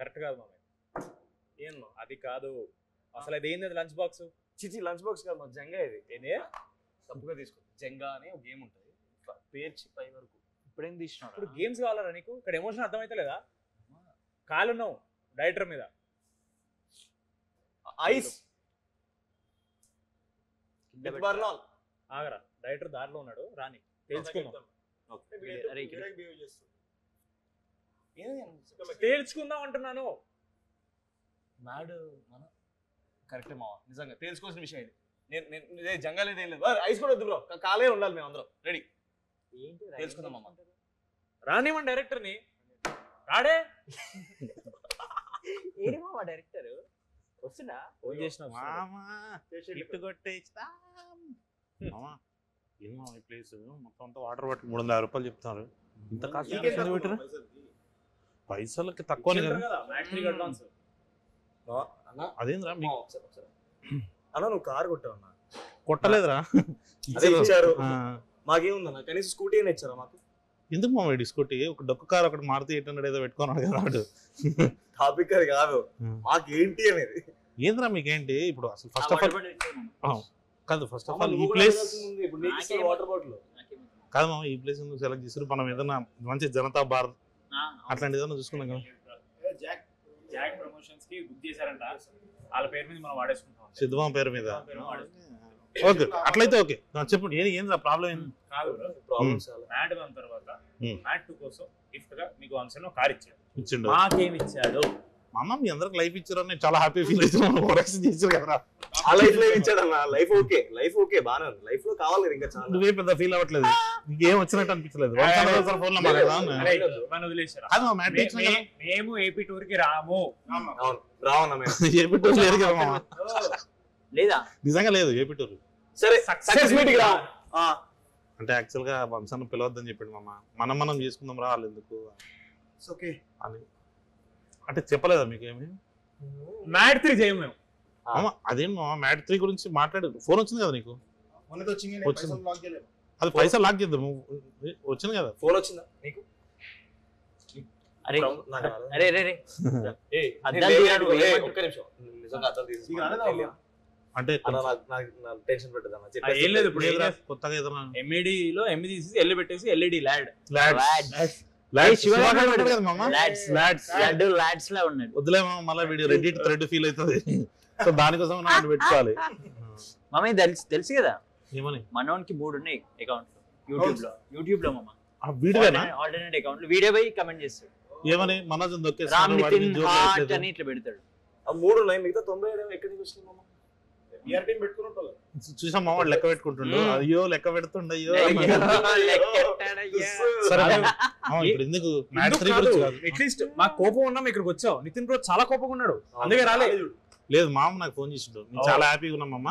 Correct కాదు మామ. ఏం అది కాదు అసలు. అది ఏంది లంచ్ బాక్స్? చిచి లంచ్ బాక్స్ కాదు మా జంగా ఇది. ఏంది? తప్పుగా తీసుకో. జంగా అని ఒక గేమ్ ఉంటుంది, పేర్చి పై వరకు. ఇప్పుడేం తీసినావు? ఇప్పుడు గేమ్స్ కావాలరా నీకు? ఇక్కడ ఎమోషన్ అర్థమైతే లేదా? కాలున్నావు డైరెక్టర్ మీద. ఐస్ ఆగరా, డైరెక్టర్ దారిలో ఉన్నాడు, రాని తెలుసుకుందాం. తేల్చుకుందాం అంటున్నాను. మ్యాడ్ మన కరెక్టే మావా, నిజంగా తెలుసుకోవాల్సిన విషయం ఇది. నేను జంగా లేదు, ఏం లేదు. ఐస్ కూడా వద్దు బ్రో, కాలే ఉండాలి. మేము అందరం రెడీ. ఏంటి తెలుసుకుందాం అమ్మ. రానివ్వండి డైరెక్టర్ని. రాడే ఏడి మామ డైరెక్టర్ వస్తున్నా? ఫోన్ చేసిన గిఫ్ట్ కొట్టేస్తా. ఏమో ఈ ప్లేస్ మొత్తం అంతా వాటర్ బాటిల్ 350 రూపాయలు చెప్తున్నారు. ఇంత కాస్ట్ పెట్టారు. పైసలకి తక్కువనే కదా. అదేంద్రా అన్న నువ్వు కార్ కొట్టావు అన్న? కొట్టలేదురా, ఇచ్చారు. మాకేముందన్న, కనీసం స్కూటీ అయినా ఇచ్చారా మాకు? ఎందుకు మా స్కూటీ? ఒక డొక్క కార్ ఒకటి మారుతి 800 ఏదో పెట్టుకున్నాడు కదా వాడు. టాపిక్ అది కాదు, మాకేంటి అనేది. ఏంద్రా మీకేంటి ఇప్పుడు అసలు? ఫస్ట్ ఆఫ్ ఆల్ కాదు, ఫస్ట్ ఆఫ్ ఆల్ ఈ ప్లేస్ వాటర్ బాటిల్ కాదు మామ. ఈ ప్లేస్ ఎందుకు సెలెక్ట్ చేస్తారు? మనం ఏదైనా మంచి జనతా భారత్ అట్లాంటి ఏదైనా చూసుకున్నాం కదా. జాక్ ప్రమోషన్స్ కి బుక్ చేశారంట, వాళ్ళ పేరు మీద మనం వాడేసుకుంటాం. సిద్ధమా పేరు మీద? ఓకే, అట్లయితే ఓకే. చెప్పండి ఏంద్రా ప్రాబ్లం ఏంది? కాదు మ్యాట్ 1 తర్వాత మ్యాట్ 2 కోసం గిఫ్ట్ గా మీకు వంశన్ ఒక కార్ ఇచ్చిండు. మాకేమి ఇచ్చాడు? మామ మీ అందరికి లైఫ్ ఇచ్చారు, నేను చాలా హ్యాపీ ఫీల్ అవుతున్నాను. చేశారు కదా, ఆ లైఫ్ లో ఇచ్చాడు అన్న. లైఫ్ ఓకే, లైఫ్ ఓకే బానే ఉంది. లైఫ్ లో కావాలి కదా ఇంకా చాలా. నువ్వే పెద్ద ఫీల్ అవ్వట్లేదు, నీకేం వచ్చినట్టు అనిపించలేదు. మేము ఏపీ టూర్ కి రాము. రావన్నా మేము ఏపీ టూర్ లేదు కదా మామ. లేదా? నిజంగా లేదు ఏపీ టూర్. సరే సక్సెస్ మీట్ కి రా. అంటే యాక్చువల్ గా వంశాన్ని పిలవద్దని చెప్పాడు మామ. మనం చేసుకుందాం రా, వాళ్ళు ఎందుకు అని అంటే చెప్పలేదా మీకేమి? మ్యాట్ 3 చేయము మేము. అదేం మామ, మ్యాట్ 3 గురించి మాట్లాడు. ఫోన్ వచ్చింది కదా నీకు? అది పైసలు లాక్ చేద్దాం. వచ్చింది కదా ఫోన్ వచ్చిందా నీకు? అరే అరే అరే ఒక్క నిమిషం, నిజంగా అర్థం తీసి అంటే టెన్షన్ పెట్టదన్న. ఏం లేదు, ఇప్పుడు కొత్తగా ఏదైనా ఎంఈడి లో ఎంఈ తీసి ఎల్ పెట్టేసి ఎల్ఈడి ల్యాడ్. వద్దులే మళ్ళీ వీడియో రెడ్డిట్ థ్రెడ్ ఫీల్ అవుతుంది. సో దానికోసం నాకు పెట్టుకోవాలి. మామ తెలుసు కదా ఏమని? మనోన్కి 3 ఉన్నాయి అకౌంట్లు యూట్యూబ్ లో. మామ వీడియోనా? ఆల్టర్నేట్ అకౌంట్ వీడియో పోయి కమెంట్ చేస్తాడు. ఏమని? మనోజ్ రామ్ నితిన్ హార్ట్ అని ఇట్లా పెడతాడు. 3 ఉన్నాయి, మిగతా 90 ఎక్కడి నుంచి వచ్చింది మామ? చూసాం మామ, లెక్క పెట్టుకుంటుండు. అయ్యో లెక్క పెడుతుండ. అయ్యో ఇప్పుడు ఎందుకు అట్లీస్ట్ మాకు కోపం ఉన్నాం, ఇక్కడికి వచ్చావు. నితిన్ బ్రో చాలా కోపంగా ఉన్నాడు, అందుకే రాలేదు. లేదు మామ, నాకు ఫోన్ చేసిండు. నేను చాలా హ్యాపీగా ఉన్నాం అమ్మ.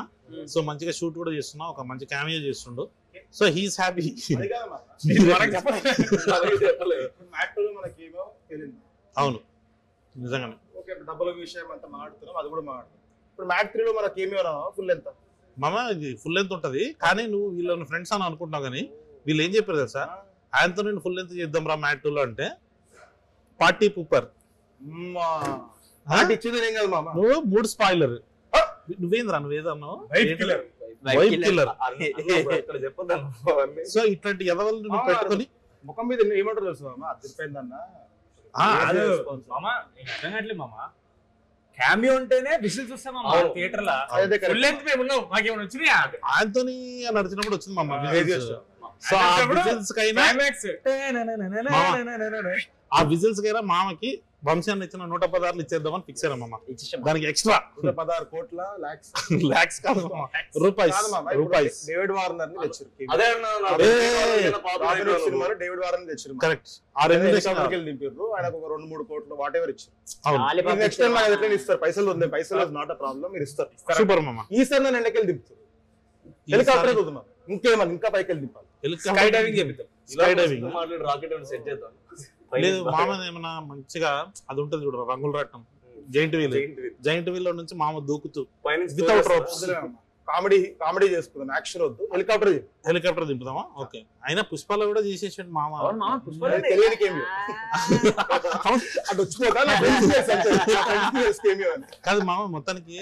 సో మంచిగా షూట్ కూడా చేస్తున్నా, ఒక మంచి క్యామియో చేస్తుండు. So he's happy. అవును నిజంగానే. డబ్బుల విషయం అంతా మాట్లాడుతున్నాం, అది కూడా మాట్లాడుతున్నాం. ఇప్పుడు మ్యాట్ 3 లో మనకి ఏమి ఫుల్ ఎంత మామ? ఇది ఫుల్ లెంత్ ఉంటది, కానీ నువ్వు వీళ్ళని ఫ్రెండ్స్ అని అనుకుంటున్నావు. కానీ వీళ్ళు ఏం చెప్పారు తెలుసా? ఆయనతో నేను ఫుల్ లెంత్ చేద్దాం రా మ్యాట్ 2 లో అంటే పార్టీ పూపర్ ఇచ్చింది ఏం కాదు మామ. నువ్వు 3 స్పాయిలర్. నువ్వేంద్రా నువ్వేదన్నావు? Wife killer. సో ఇట్లాంటి ఎదవలు నువ్వు పెట్టుకొని ముఖం మీద ఏమంటారు తెలుసు మామ? అదిరిపోయిందన్న. మామ క్యామియో ఉంటేనే విజిల్స్ వస్తామా థియేటర్ లో. ఫుల్ లెంత్ మేము ఉన్నాం, మాకేమైనా వచ్చినాయా? ఆంటోనీ నడిచినప్పుడు వచ్చింది మామ విజిల్స్. సో ఆ విజిల్స్ కైనా మామకి వంశాన్ని ఇచ్చిన 116 ఇచ్చేద్దామని ఫిక్స్ అయ్యాం మామ. దానికి ఎక్స్ట్రా 116 కోట్ల లాక్స్ కాదు రూపాయస్. డేవిడ్ వార్నర్ ని తెచ్చారు. డేవిడ్ వార్నర్ తెచ్చారు. కరెక్ట్. దింపారు ఆయనకు ఒక 2-3 కోట్లు వాట్ ఎవర్ ఇచ్చారు. నెక్స్ట్ టైం నాకు ఎట్లా ఇస్తారు? పైసలు ఉంది, పైసలు నాట్ అ ప్రాబ్లం, మీరు ఇస్తారు. సూపర్ మామ. ఈసారి నేను ఎండకెళ్ళి దింపుతారు. హెలికాప్టర్ చూద్దాం, ఇంకేమన్నా ఇంకా పైకి వెళ్ళి దింపాలి. స్కై డైవింగ్ చేపిద్దాం. స్కై డైవింగ్ రాకెట్ సెట్ చేద్దాం. లేదు మామ, ఏమన్నా మంచిగా అది ఉంటది చూడరా రంగుల రట్టం, జైంట్ వీల్. జైంట్ వీల్ లో నుంచి మామ దూకుతూ వితౌట్ రోప్స్ కామెడీ చేసుకుందాం, యాక్షన్ వద్దు, హెలికాప్టర్ దింపుదామా? ఓకే. అయినా పుష్పాలు కూడా చేసేసాడు మామ. తెలియని కేమియో అటు వచ్చిపోతా కాదు మామ, మొత్తానికి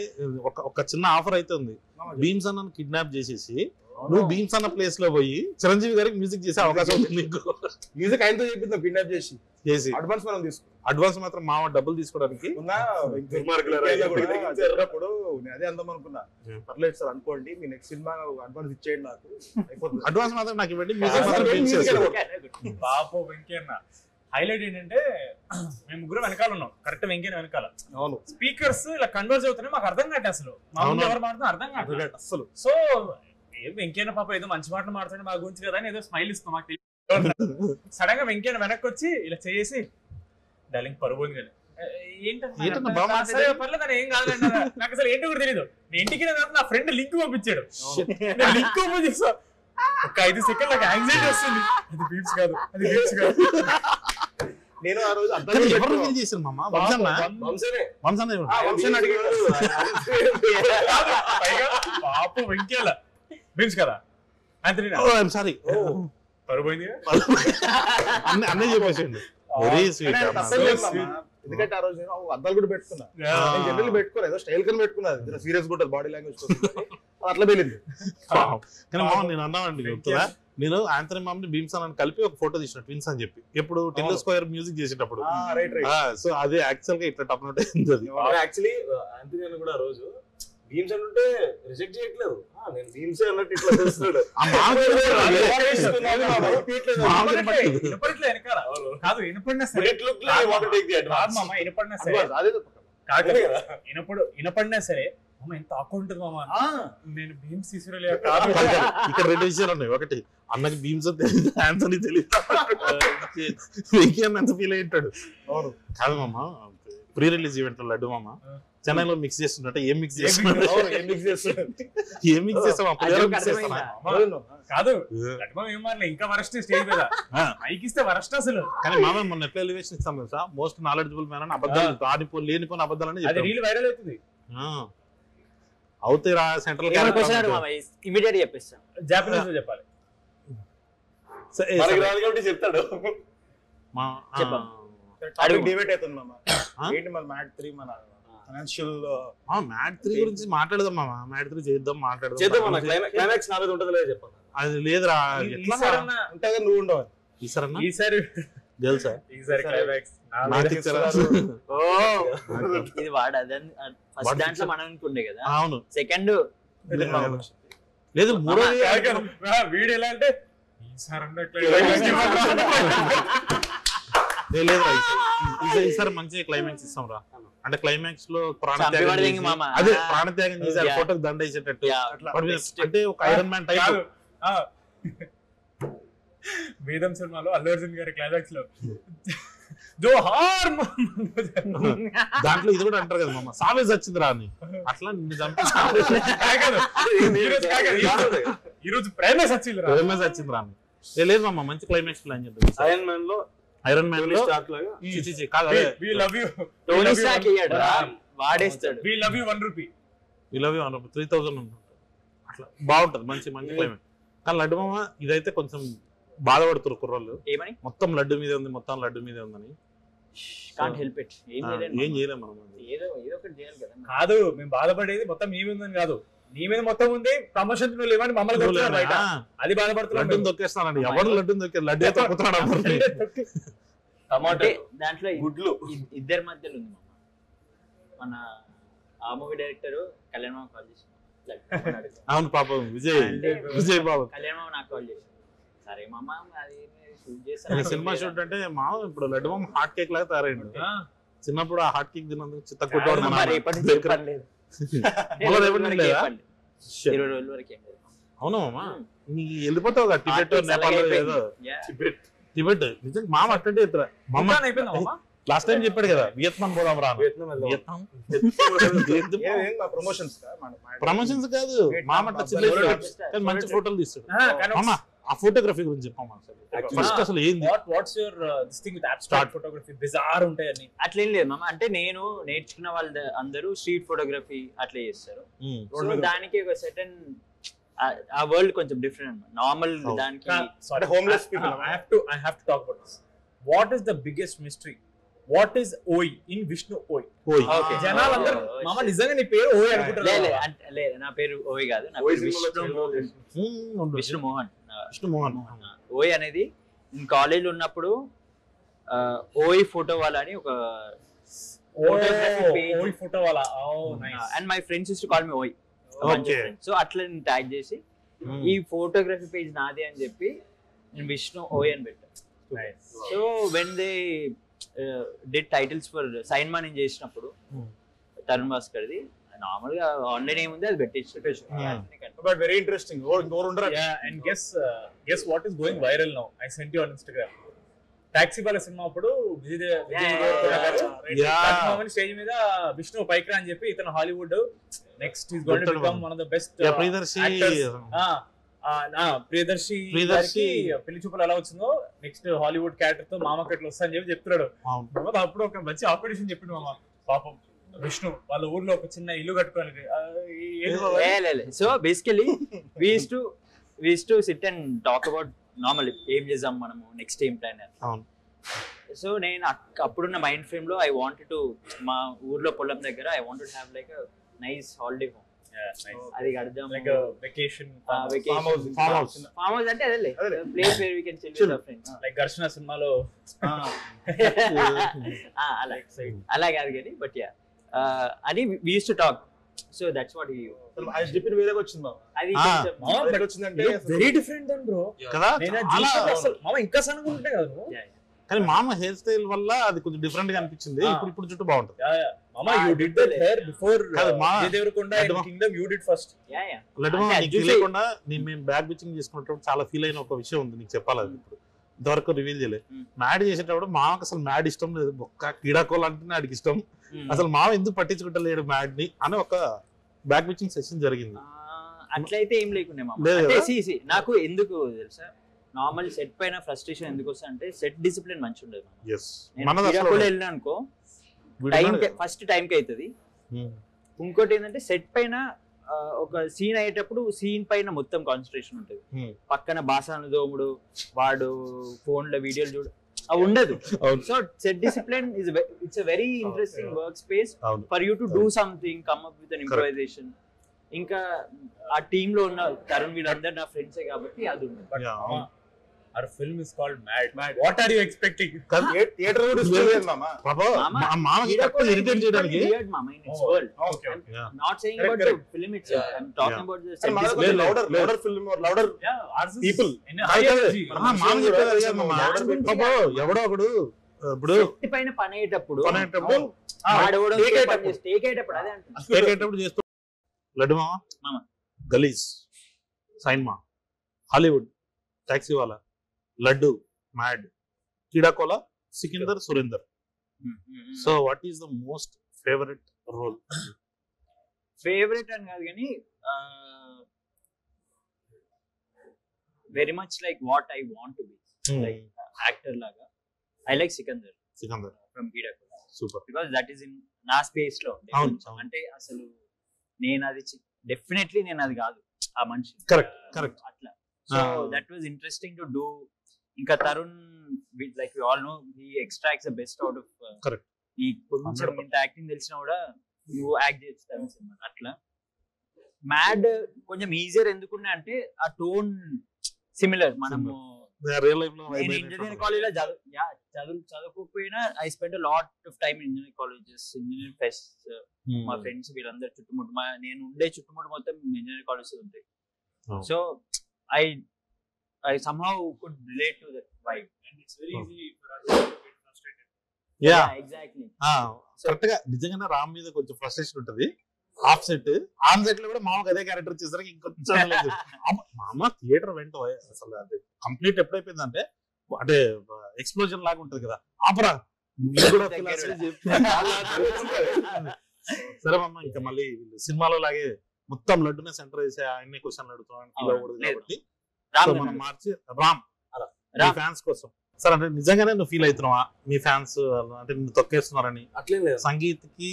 ఒక చిన్న ఆఫర్ అయితే ఉంది. భీమ్స్ అన్న కిడ్నాప్ చేసేసి నువ్వు భీమ్స్ అన్న ప్లేస్ లో పోయి చిరంజీవి గారికి మ్యూజిక్ చేసే అవకాశం ఉంది నీకు. మ్యూజిక్ ఆయనతో చెప్పిందాం, కిడ్నాప్ చేసి అడ్వాన్స్ మనం తీసుకున్నాం. అడ్వాన్స్ మాత్రం మామ డబ్బులు తీసుకోవడానికి అదే అందం అనుకున్నా. పర్లేదు సార్ అనుకోండి, మీ నెక్స్ట్ సినిమా అడ్వాన్స్ ఇచ్చేయండి, నాకు అయిపోతుంది. అడ్వాన్స్ మాత్రం నాకు ఇవ్వండి, మ్యూజిక్ మాత్రం పాపం వెంకన్న హైలైట్ ఏంటంటే మేము ముగ్గురు వెనకాల ఉన్నాం, కరెక్ట్ వెంకన్న వెనకాల. అవును, స్పీకర్స్ ఇలా కన్వర్స్ అవుతున్నాయి, మాకు అర్థం కాదు అసలు మా ముందు ఎవరు మాట్లాడుతున్నా అర్థం కాదు అసలు. సో వెంకన్న పాప ఏదో మంచి మాటలు మాట్లాడి మా గురించి కదా అని ఏదో స్మైల్ ఇస్తాం మాకు తెలియదు. సడన్ గా వెంకన్న వెనక్కి వచ్చి ఇలా చేసి డార్లింగ్ పరువు ఉంది కానీ పర్లేదు ఏం కాదండి, నాకు అసలు ఏంటో కూడా తెలియదు. నేను ఇంటికి నా ఫ్రెండ్ లింక్ పంపించాడు, లింక్ ఓపెన్ చేసా, ఒక 5 సెకండ్ నాకు యాంగ్జైటీ వస్తుంది. అది బీట్స్ కాదు, అది బీట్స్ కాదు. నేను ఆ రోజు చేశాను మామ. పాప వెంకేల బీట్స్ కదా సారీ పరుపోయింది అన్నీ చెప్పేసిండు. Very sweet. ఎందుకంటే ఆ రోజు నేను అద్దాలు కూడా పెట్టుకున్నా, జనరల్ పెట్టుకోలేదు, ఏదో స్టైల్ కని పెట్టుకున్నది, సీరియస్ కూడా బాడీ లాంగ్వేజ్ అట్లా వెళ్ళింది. కానీ మామ నేను అన్నానండి చెప్తుందా, నేను ఆంథనీ మామ్ని భీమ్స్ అని కలిపి ఒక ఫోటో తీసిన ట్విన్స్ అని చెప్పి, ఎప్పుడు టెల్లో స్క్వేర్ మ్యూజిక్ చేసేటప్పుడు. సో అది యాక్చువల్ గా ఇట్లా టప్ నోట్ అయింది. యాక్చువల్లీ ఆంథనీ అని కూడా ఆ రోజు భీమ్స్ అంటే రిజెక్ట్ చేయట్లేదు, నేను భీమ్స్ అన్నట్టు ఇట్లా చేస్తున్నాడు. కాదు వినపడినా సరే, వినపడినా సరే అమ్మ ఎంత ఆకువ ఉంటుంది మామ, నేను భీమ్స్ తీసుకురా కాదు. ఇక్కడ 2 విషయాలు ఉన్నాయి. ఒకటి, అన్నకి భీమ్స్ తెలియదు, ఆంథనీ తెలియదు, ఎంత ఫీల్ అయ్యింటాడు. కాదు మామ, ప్రీ రిలీజ్ ఈవెంట్ లడ్డు మామ చెన్నైలో మిక్స్ చేస్తున్నట్టు ఏం మిక్స్ చేస్తున్నా కాదు ఇంకా వరస్ట్ స్టేజ్ మీద మైకిస్తే వరస్ట్ అసలు. కానీ మామ మొన్న ఎట్లా ఎలివేషన్ ఇస్తాం తెలుసా, మోస్ట్ నాలెడ్జబుల్ మ్యాన్ అని అబద్ధాలు లేనిపోయిన అబద్ధాలని రీల్ వైరల్ అవుతుంది. అవుతాయిరా సెంట్రల్ ఇమిడియట్ చెప్పేస్తాను, జాపనీస్ లో చెప్పాలి చెప్తాడు. డిబేట్ అవుతుంది మామ, ఏంటి మన మ్యాట్ 3 మన ఫైనాన్షియల్ మ్యాట్ 3 గురించి మాట్లాడదాం మామ. మ్యాట్ 3 చేద్దాం, మాట్లాడదాం. క్లైమాక్స్ నాలుగు ఉంటుందో చెప్పాలి. అది లేదురా, ఉంటాగా నువ్వు ఉండవు ఈసారి తెలుసా, ఈసారి క్లైమాక్స్ ఇది వాడు ఫస్ట్ దాంట్లో మనం అనుకుండే కదా. అవును, సెకండ్ లేదు మూడో వీడు ఎలా అంటే ఈసారి ఈసారి మంచి క్లైమాక్స్ ఇస్తాం రా. అంటే క్లైమాక్స్ లో అదే ప్రాణత్యాగం చేశారు, ఫోటోకి దండ వేసేటట్టు. అంటే ఒక ఐరన్ మ్యాన్ టైప్. వేదం సినిమాలో అల్లు అర్జున్ గారి క్లైమాక్స్ లో జోహార్ దాంట్లో ఇది కూడా అంటారు కదా మామ, సావేజ్ వచ్చింది రా అని. అట్లా నిన్ను చంపి ఈరోజు ప్రేమేస్ వచ్చింది రా అని. లేదు మామ, మంచి క్లైమాక్స్ ప్లాన్ చేద్దాం. ఐరన్ మ్యాన్ లో వాడేస్తాడు వి లవ్ యు 1 రూపీ 3000 అట్లా బాగుంటది, మంచి మంచి క్లైమాక్స్. కానీ లడ్డు మామ ఇదైతే కొంచెం బాధపడుతున్నారు కుర్రోళ్ళు, మొత్తం లడ్డు మీదే ఉంది, మొత్తం లడ్డు మీదే ఉందని. ఏం చేయలేం మనం. కాదు మేము బాధపడేది మొత్తం మీ మీద కాదు, నీ మీద మొత్తం ఉంది, ప్రమోషన్ లేవని మమ్మల్ని అది బాధపడుతున్నా. లడ్డు దొక్కేస్తానండి, ఎవరు లడ్డు దొక్కే లడ్డు తొక్కుతున్నాడు. దాంట్లో గుడ్లు ఇద్దరి మధ్యలో ఉంది మన ఆ మూవీ డైరెక్టర్ కళ్యాణ్ మామ కాల్ చేసి. అవును పాపం విజయ్ బాబు కళ్యాణ్ మామ నాకు కాల్ చేసి, సరే మామ అది సినిమా షూట్ అంటే మామ ఇప్పుడు లడ్డు మామ హాట్ కేక్ లాగా తయారైండు. చిన్నప్పుడు ఆ హాట్ కేక్ తిన్నందుకు చిత్త కొట్టాడు. అవునా మామ, నీ వెళ్ళిపోతావు కదా టిబెట్ నేపాల్ ఏదో టిబెట్. నిజంగా మామ అట్టంటే లాస్ట్ టైం చెప్పాడు కదా వియత్నాం పోదాం రా. ప్రమోషన్స్ కాదు మామ, అట్లా చిన్న మంచి ఫోటోలు తీస్తాడు మామ. ఆ ఫోటోగ్రఫీ గురించి చెప్పమ్మా ఫస్ట్ అసలు ఏంది what's your this thing with abstract photography bizarre ఉంటాయి అన్ని అట్లేం లేదు మామ. అంటే నేను నేర్చుకున్న వాళ్ళు అందరూ స్ట్రీట్ ఫోటోగ్రఫీ అట్లా చేస్తారు. సో దానికి ఒక సెటన్ ఆ వరల్డ్ కొంచెం డిఫరెంట్ అన్నమాట. నార్మల్ దానికి అంటే homeless people. I have to talk about this. What is the biggest mystery? What is OI in Vishnu OI? Okay. జనాలందరూ మామ నిజంగా నీ పేరు OI అనుకుంటారు. లేదు నా పేరు ఓయ్ కాదు, నా ఓయ్ పేరు సినిమాలో విష్ణు మోహన్. విష్ణుమోహన్ ఓయ్ అనేది కాలేజ్ లో ఉన్నప్పుడు ఓయ్ ఫోటో వాళ్ళ అని ఒక OI ఫోటో వాళ్ళ. And my friends use to call me ఓయ్. Okay. సో అట్లా నేను ట్యాగ్ చేసి ఈ ఫోటోగ్రఫీ పేజ్ నాదే అని చెప్పి నేను విష్ణు ఓయ్ అని పెట్టాను. So when they did titles for Sainma నేను చేసినప్పుడు తరుణ్ భాస్కర్ది నార్మల్ గా ఆన్లైన్ ఏముంది అది పెట్టేసి బట్ వెరీ ఇంట్రెస్టింగ్. ఇంకోరు ఉండరు. And guess what is going viral now? I sent you on Instagram. Taxi వాళ్ళ సినిమా అప్పుడు విజయ్ దేవరకొండ స్టేజ్ మీద విష్ణు పైకి అని చెప్పి ఇతను Hollywood next is going to become one of the best Priyadarshi పెళ్లి చూపులు ఎలా వచ్చిందో నెక్స్ట్ హాలీవుడ్ క్యారెక్టర్ తో మామ కట్లు వస్తా అని చెప్పి చెప్తున్నాడు. అప్పుడు ఒక మంచి ఆపరేషన్ చెప్పిండు మామ. పాపం విష్ణు వాళ్ళ ఊర్లో ఒక చిన్న ఇల్లు కట్టుకోవాలి. So basically we used to sit and talk about normal ఏం చేద్దాం మనము నెక్స్ట్ ఏం ప్లాన్ అని. సో నేను అప్పుడున్న మైండ్ ఫ్రేమ్ లో ఐ వాంటెడ్ టు మా ఊర్లో పొలం దగ్గర I wanted have like a nice holiday home. అది కడదాం లైక్ వెకేషన్ ఫామ్ హౌస్ అంటే అదే place where we can chill with our friends like Gharshana సినిమాలో అలా కాదు కానీ బట్ యా అని we use to talk. So that's what he అది చెప్పిన వేరేగా వచ్చింది మామ. అది వేరేగా వచ్చిందంటే వెరీ డిఫరెంట్ దెన్ బ్రో కదా. మామ ఇంకా సన్నగా ఉంటాయి కదా బ్రో. కానీ మామ హెయిర్ స్టైల్ వల్ల అది కొంచెం డిఫరెంట్ గా అనిపించింది. ఇప్పుడు చుట్టూ బాగుంటుంది. మామ you did that hair before Vijay Deverakonda in Kingdom you did first. లడ్డు నీకు తెలియకుండా మేము బ్యాక్ బిచింగ్ చేసుకున్నప్పుడు చాలా ఫీల్ అయిన ఒక విషయం ఉంది, నీకు చెప్పాలి. అది ఇప్పుడు ఇంతవరకు రివీల్ చేయలేదు. మ్యాడ్ చేసేటప్పుడు మామకు అసలు మ్యాడ్ ఇష్టం లేదు. ఒక్క కీడాకోల్ అంటే ఆడికి ఇష్టం. అసలు మామ ఎందుకు పట్టించుకుంటలేడు మ్యాడ్ ని అని ఒక బ్యాక్ బిచింగ్ సెషన్ జరిగింది. అట్లయితే ఏం లేకుండా నాకు ఎందుకు తెలుసా నార్మల్ సెట్ పైన ఫ్రస్ట్రేషన్ ఎందుకు వస్తా అంటే సెట్ డిసిప్లిన్ మంచి ఉండదు. వెళ్ళినా అనుకో ఫస్ట్ టైం కి అవుతుంది. ఇంకోటి ఏంటంటే సెట్ పైన ఒక సీన్ అయ్యేటప్పుడు సీన్ పైన మొత్తం కాన్సన్ట్రేషన్ ఉంటుంది. పక్కన బాసాను దోముడు వాడు ఫోన్ లో వీడియోలు చూడు అవి ఉండదు. So set discipline it's a very interesting work space for you to do something, come up with an improvisation. ఇంకా ఆ టీమ్ లో ఉన్న తరుణ్ వీళ్ళందరూ నా ఫ్రెండ్సే కాబట్టి అది ఉంది. Our film is called Mad. What are you expecting? Theatre కూడా స్టోరీ మామ. మామకి తక్కువ ఇరిటేట్ చేయడానికి weird mama in its world. Okay. I'm not saying about the film itself. I'm talking about the set discipline. louder film or louder people. మామ చెప్పేది కాదు మామ. ఎవడో ఒకడు ఇప్పుడు సెట్ పైన పని అయ్యేటప్పుడు ఆడవడం స్టేక్ అయ్యేటప్పుడు అదే అంటున్నా. చేస్తూ లడ్డు మామ గలీజ్ Sainma Hollywood Taxiwaala Laddu mad Keedaa Cola Sikandar Surender. So what is the most favourite role? Favourite అని కాదు కానీ very much like what I want to be like actor లాగా I like Sikandar from Keedaa Cola. Super. Because that is in నా స్పేస్ లో అంటే అసలు నేను అది డెఫినెట్లీ నేను అది కాదు ఆ మనిషి. కరెక్ట్ అట్లా. So that was interesting to do. ఇంకా Tarun like we all know he extracts the best out of correct. ఈ కొంచెం ఇంత యాక్టింగ్ తెలిసినా కూడా నువ్వు యాక్ట్ చేస్తాను సినిమా అట్లా. మ్యాడ్ కొంచెం ఈజియర్ ఎందుకున్నా అంటే ఆ టోన్ సిమిలర్. మనము నేను ఇంజనీరింగ్ కాలేజ్ లో చదువుకోకపోయినా I spend a lot of time in engineering colleges, engineering fest. మా ఫ్రెండ్స్ వీళ్ళందరూ చుట్టుముట్టు నేను ఉండే చుట్టుముట్టు మొత్తం ఇంజనీరింగ్ కాలేజెస్ ఉంటాయి. So I somehow could relate to that vibe, and it's very easy for us to get frustrated. Yeah, exactly. Correct గా నిజంగానే రామ్ మీద కొంచెం ఫ్రస్ట్రేషన్ ఉంటది. ఆఫ్ సెట్ ఆన్ సెట్ లో కూడా మామకు అదే క్యారెక్టర్ చేసరికి ఇంకొంచెం మామ థియేటర్ వెంట అసలు అది కంప్లీట్ ఎప్పుడైపోయిందంటే అంటే ఎక్స్ప్లోజన్ లాగా ఉంటది కదా. ఆపరా సరే మామ ఇంకా మళ్ళీ సినిమాలో లాగే మొత్తం లడ్డునే సెంటర్ చేసే ఆయన్ని క్వశ్చన్లు అడుగుతున్నాను కాబట్టి సో మనం మార్చి రామ్ ఫ్యాన్స్ కోసం సార్ అంటే నిజంగానే నువ్వు ఫీల్ అవుతున్నావా మీ ఫ్యాన్స్ అంటే నిన్ను తొక్కేస్తున్నారని? అట్లేం లేదు సంగీత్కి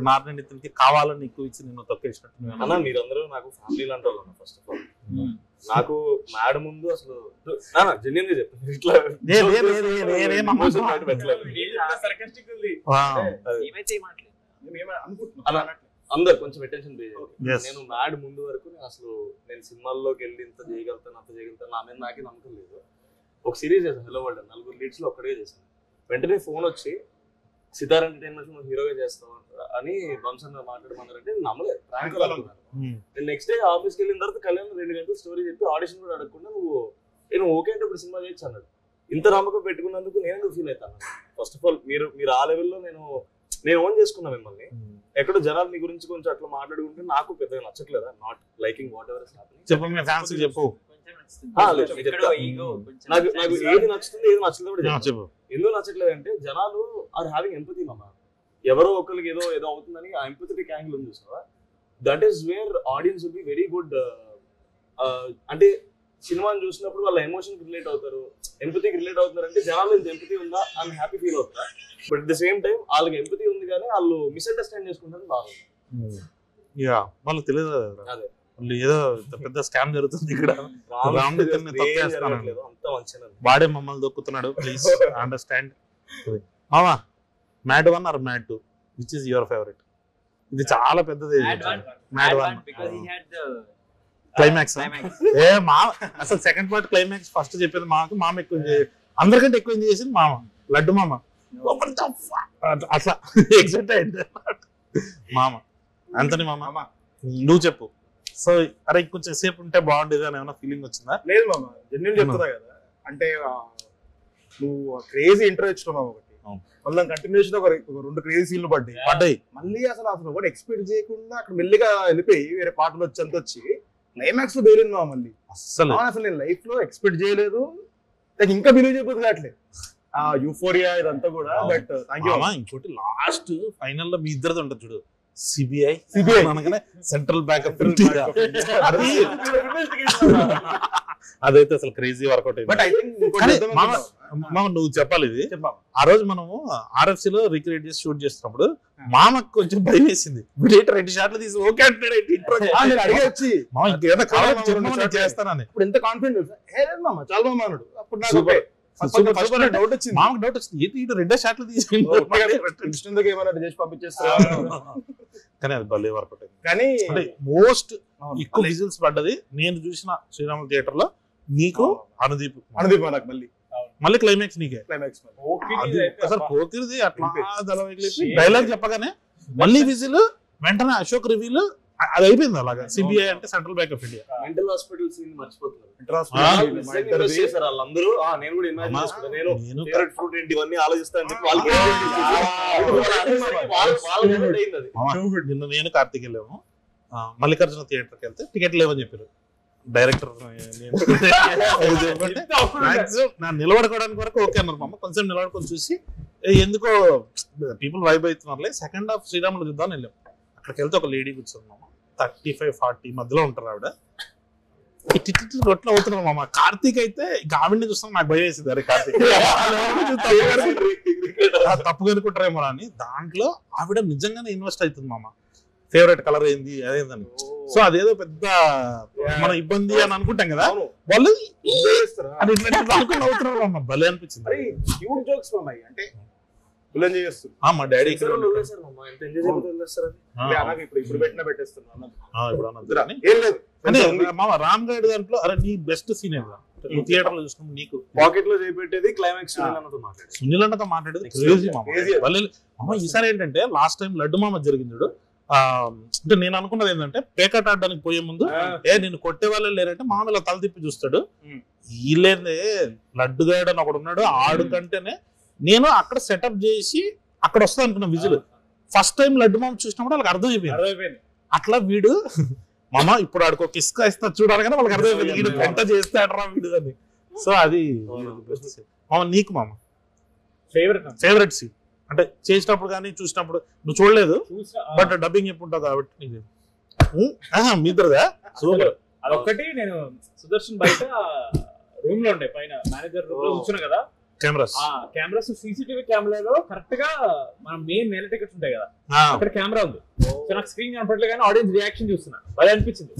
నారాయణ నితిన్కి కావాలని ఎక్కువ ఇచ్చి నిన్ను తొక్కేసినట్టు అన్న. మీరందరూ నాకు ఫ్యామిలీ లాంటి వాళ్ళు ఫస్ట్ ఆఫ్ ఆల్. నాకు మ్యాడ్ ముందు అసలు జెన్యున్ గా చెప్తాను ఇట్లా అందరు కొంచెం అటెన్షన్ పే చేయాలి. నేను మ్యాడ్ ముందు వరకు నేను సినిమాల్లోకి వెళ్ళి ఇంత చేయగలుగుతాను అంత చేయగలుగుతాను నా మీద నాకే నమ్మకం లేదు. ఒక సిరీస్ చేశాను హలో వరల్డ్, 4 లీడ్స్ లో ఒక్కడే చేశాను. వెంటనే ఫోన్ వచ్చి సితార్ ఎంటర్టైన్మెంట్స్ నువ్వు హీరోగా చేస్తావు అని బంసన్ మాట్లాడమన్నారంటే నేను నమ్మలేదు. నేను నెక్స్ట్ డే ఆఫీస్కి వెళ్ళిన తర్వాత కళ్యాణ్ 2 గంటలు స్టోరీ చెప్పి ఆడిషన్ కూడా అడగకుండా నేను ఓకే అంటే ఇప్పుడు సినిమా చేయొచ్చు అన్నాడు. ఇంత నమ్మకం పెట్టుకున్నందుకు నేను ఫీల్ అవుతాను. ఫస్ట్ ఆఫ్ ఆల్ మీరు ఆ లెవెల్లో నేను ఓన్ చేసుకున్నా మిమ్మల్ని. ఎక్కడో జనాలు మీ గురించి కొంచెం అట్లా మాట్లాడుకుంటే నాకు పెద్దగా నచ్చట్లేదా? నాట్ లైకింగ్ వాట్ ఎవర్ చెప్పు. నాకు ఏది నచ్చుతుంది ఏది నచ్చలేదు కూడా చెప్పు. ఎందుకు నచ్చట్లేదు అంటే జనాలు ఆర్ హ్యావింగ్ ఎంపతి మామ. ఎవరో ఒకరికి ఏదో అవుతుందని ఆ ఎంపథెటిక్ యాంగిల్ ఉంది చూసావా, that is where audience will be very good. అంటే సినిమాని చూసినప్పుడు వాళ్ళ ఎమోషన్ రిలేట్ అవుతారు, ఎంపతికి రిలేట్ అవుతున్నారు. అంటే జనాలు ఇంత ఎంపతి ఉందా అని హ్యాపీ ఫీల్ అవుతారా? But at the same time వాళ్ళకి ఎంపతి ఉంది కానీ వాళ్ళు మిస్అండర్స్టాండ్ చేసుకుంటారు బాగుంది. వాళ్ళకి తెలియదు అదే వాళ్ళు ఏదో పెద్ద స్కామ్ జరుగుతుంది ఇక్కడ, వాడే మమ్మల్ని దొక్కుతున్నాడు. Please understand. మామా mad 1 or mad 2 which is your favourite? ఇది చాలా పెద్దది. మ్యాడ్ 1 క్లైమాక్స్ అసలు సెకండ్ పార్ట్ క్లైమాక్స్ ఫస్ట్ చెప్పింది మామ ఎక్కువ అందరికంటే ఎక్కువ ఎంజాయ్ చేసింది మామ, లడ్డు మామ. అట్లా ఎగ్జైట్ అయింది మామ. అంతని మామ నువ్వు చెప్పు. సో అరే కొంచెం సేపు ఉంటే బాగుండేది అని ఏమైనా ఫీలింగ్ వచ్చిందా? లేదు మామ, జెన్యూన్ చెప్తున్నా కదా. అంటే నువ్వు క్రేజీ ఇంటర్వ్యూ ఇచ్చినావు ఒకటి, మళ్ళీ కంటిన్యూషన్ ఒక 2 క్రేజీ సీన్లు పడ్డాయి. మళ్ళీ అసలు ఒకటి ఎక్స్పెక్ట్ చేయకుండా అక్కడ మెల్లిగా వెళ్ళిపోయి వేరే పాటలు వచ్చి క్లైమాక్స్ బేరింది మా. మళ్ళీ అసలు నేను లైఫ్ లో ఎక్స్పెక్ట్ చేయలేదు, నాకు ఇంకా బిలీవ్ చేయబోదు కావట్లేదు ఆ యూఫోరియా ఇదంతా కూడా. బట్ ఇంకోటి లాస్ట్ ఫైనల్ లో మీ ఇద్దరిది ఉంటుంది చూడు, సిబిఐ అనగానే సెంట్రల్ బ్యాంక్ ఆఫ్ ఇండియా, అదైతే అసలు క్రేజీ వర్కౌట్ అయింది. నువ్వు చెప్పాలి ఇది. ఆ రోజు మనము RFC లో రీక్రియేట్ చేసి షూట్ చేస్తున్నప్పుడు మామకు కొంచెం భయం వేసింది. 2 షాట్లు తీసి ఓకే అంటే చేస్తానని ఇప్పుడు ఎంత కాన్ఫిడెంట్ చాలా బాగా అన్నాడు. అప్పుడు డౌట్ వచ్చింది, మామకు డౌట్ వచ్చింది, ఏంటి 2 షాట్లు తీసి ఏమన్నా చేసి పంపించేస్తా. కానీ అది భలే వర్కౌట్ అయింది. కానీ మోస్ట్ ఎక్కువ విజిల్స్ పడ్డది నేను చూసిన శ్రీరాములు థియేటర్ లో నీకు అనుదీప్ నాకు మళ్ళీ క్లైమాక్స్ నీకే. క్లైమాక్స్ అసలు పోకిరిది అట్లా డైలాగ్ చెప్పగానే మళ్ళీ విజిల్ వెంటనే అశోక్ రివ్యూలు అది అయిపోయింది. అలాగా సిబిఐ అంటే central bank of India. Mental hospital scene మర్చిపోతున్నారు వాళ్ళందరూ. నేను కూడా ఇమాజిన్ చేసుకుంటా, నేను ఫేవరెట్ ఫ్రూట్ ఏంటి ఇవన్నీ ఆలోచిస్తాను చెప్పి నిన్న నేను కార్తీక్ వెళ్ళాము మల్లికార్జున థియేటర్కి వెళ్తే టికెట్ లేవని చెప్పారు డైరెక్టర్. నా నిలబడుకోవడానికి వరకు ఓకే అన్నారు మామ. కొంచెం నిలబడుకొని చూసి ఎందుకో పీపుల్ వైబ్ అవుతున్నారులే, సెకండ్ హాఫ్ శ్రీరాములు చూద్దాం వెళ్ళాం. అక్కడికి వెళ్తే ఒక లేడీ కూర్చొని మామ 35-40 మధ్యలో ఉంటారు ఆవిడ. రొట్లు అవుతున్నారు మామ. కార్తీక్ అయితే ఆవిడని చూస్తాం నాకు భయం వేసింది, అరే కార్తీక్ తప్పుగా అనుకుంటారేమో అని. దాంట్లో ఆవిడ నిజంగానే ఇన్వెస్ట్ అవుతుంది మామ. ఫేవరెట్ కలర్ ఏంది అదేందని. సో అదేదో పెద్ద మన ఇబ్బంది అని అనుకుంటాం కదా, వాళ్ళు అవుతున్నారు అమ్మ. భలే అనిపించింది. మా డాడీ రామ్ గైడ్ దాంట్లో అరే నీ బెస్ట్ సీన్ నువ్వు థియేటర్ లో చూసుకున్నావు, నీకు పాకెట్ లో చేపెట్టేది క్లైమాక్స్ సునీల్ అన్నతో మాట్లాడేది క్రేజీ మామ. ఈసారి ఏంటంటే లాస్ట్ టైం లడ్డు మామ జరిగింది. అంటే నేను అనుకున్నది ఏంటంటే పేకాట ఆడడానికి పోయే ముందు నేను కొట్టే వాళ్ళే లేరంటే మామూలు తల తిప్పి చూస్తాడు. వీళ్ళేందే లడ్డుగాడు అని ఒకడు ఉన్నాడు, ఆడు కంటేనే నేను అక్కడ సెటప్ చేసి అక్కడ వస్తా అనుకున్నా విజిల్. ఫస్ట్ టైం లడ్డు మామ చూసినప్పుడు వాళ్ళకి అర్థమైపోయింది. అట్లా వీడు మామ ఇప్పుడు ఆడికి ఒక ఇసుక ఇస్తా చూడాలి కానీ వాళ్ళకి అర్థమైపోయింది వీడు పెంట చేస్తాడరా వీడు అని. సో అది మామ నీకు మామ ఫేవరెట్ సీన్ అంటే చేసినప్పుడు కానీ చూసినప్పుడు నువ్వు చూడలేదు బట్ డబ్బింగ్ ఎప్పుడు ఉంటుంది కాబట్టి నీకు మీ ఇద్దరుదా సూపర్. అదొక్కటి నేను సుదర్శన్ బయట రూమ్ లో ఉండే పైన మేనేజర్ రూమ్ లో కూర్చున్నా కదా, కెమెరాస్ సీసీటీవీ కెమెరాలో కరెక్ట్ గా మన మెయిన్ నెల టికెట్స్ ఉంటాయి కదా అక్కడ కెమెరా ఉంది. సో నాకు స్క్రీన్ కనపడలేదు కానీ ఆడియన్స్ రియాక్షన్ చూస్తున్నా, బాగా అనిపించింది.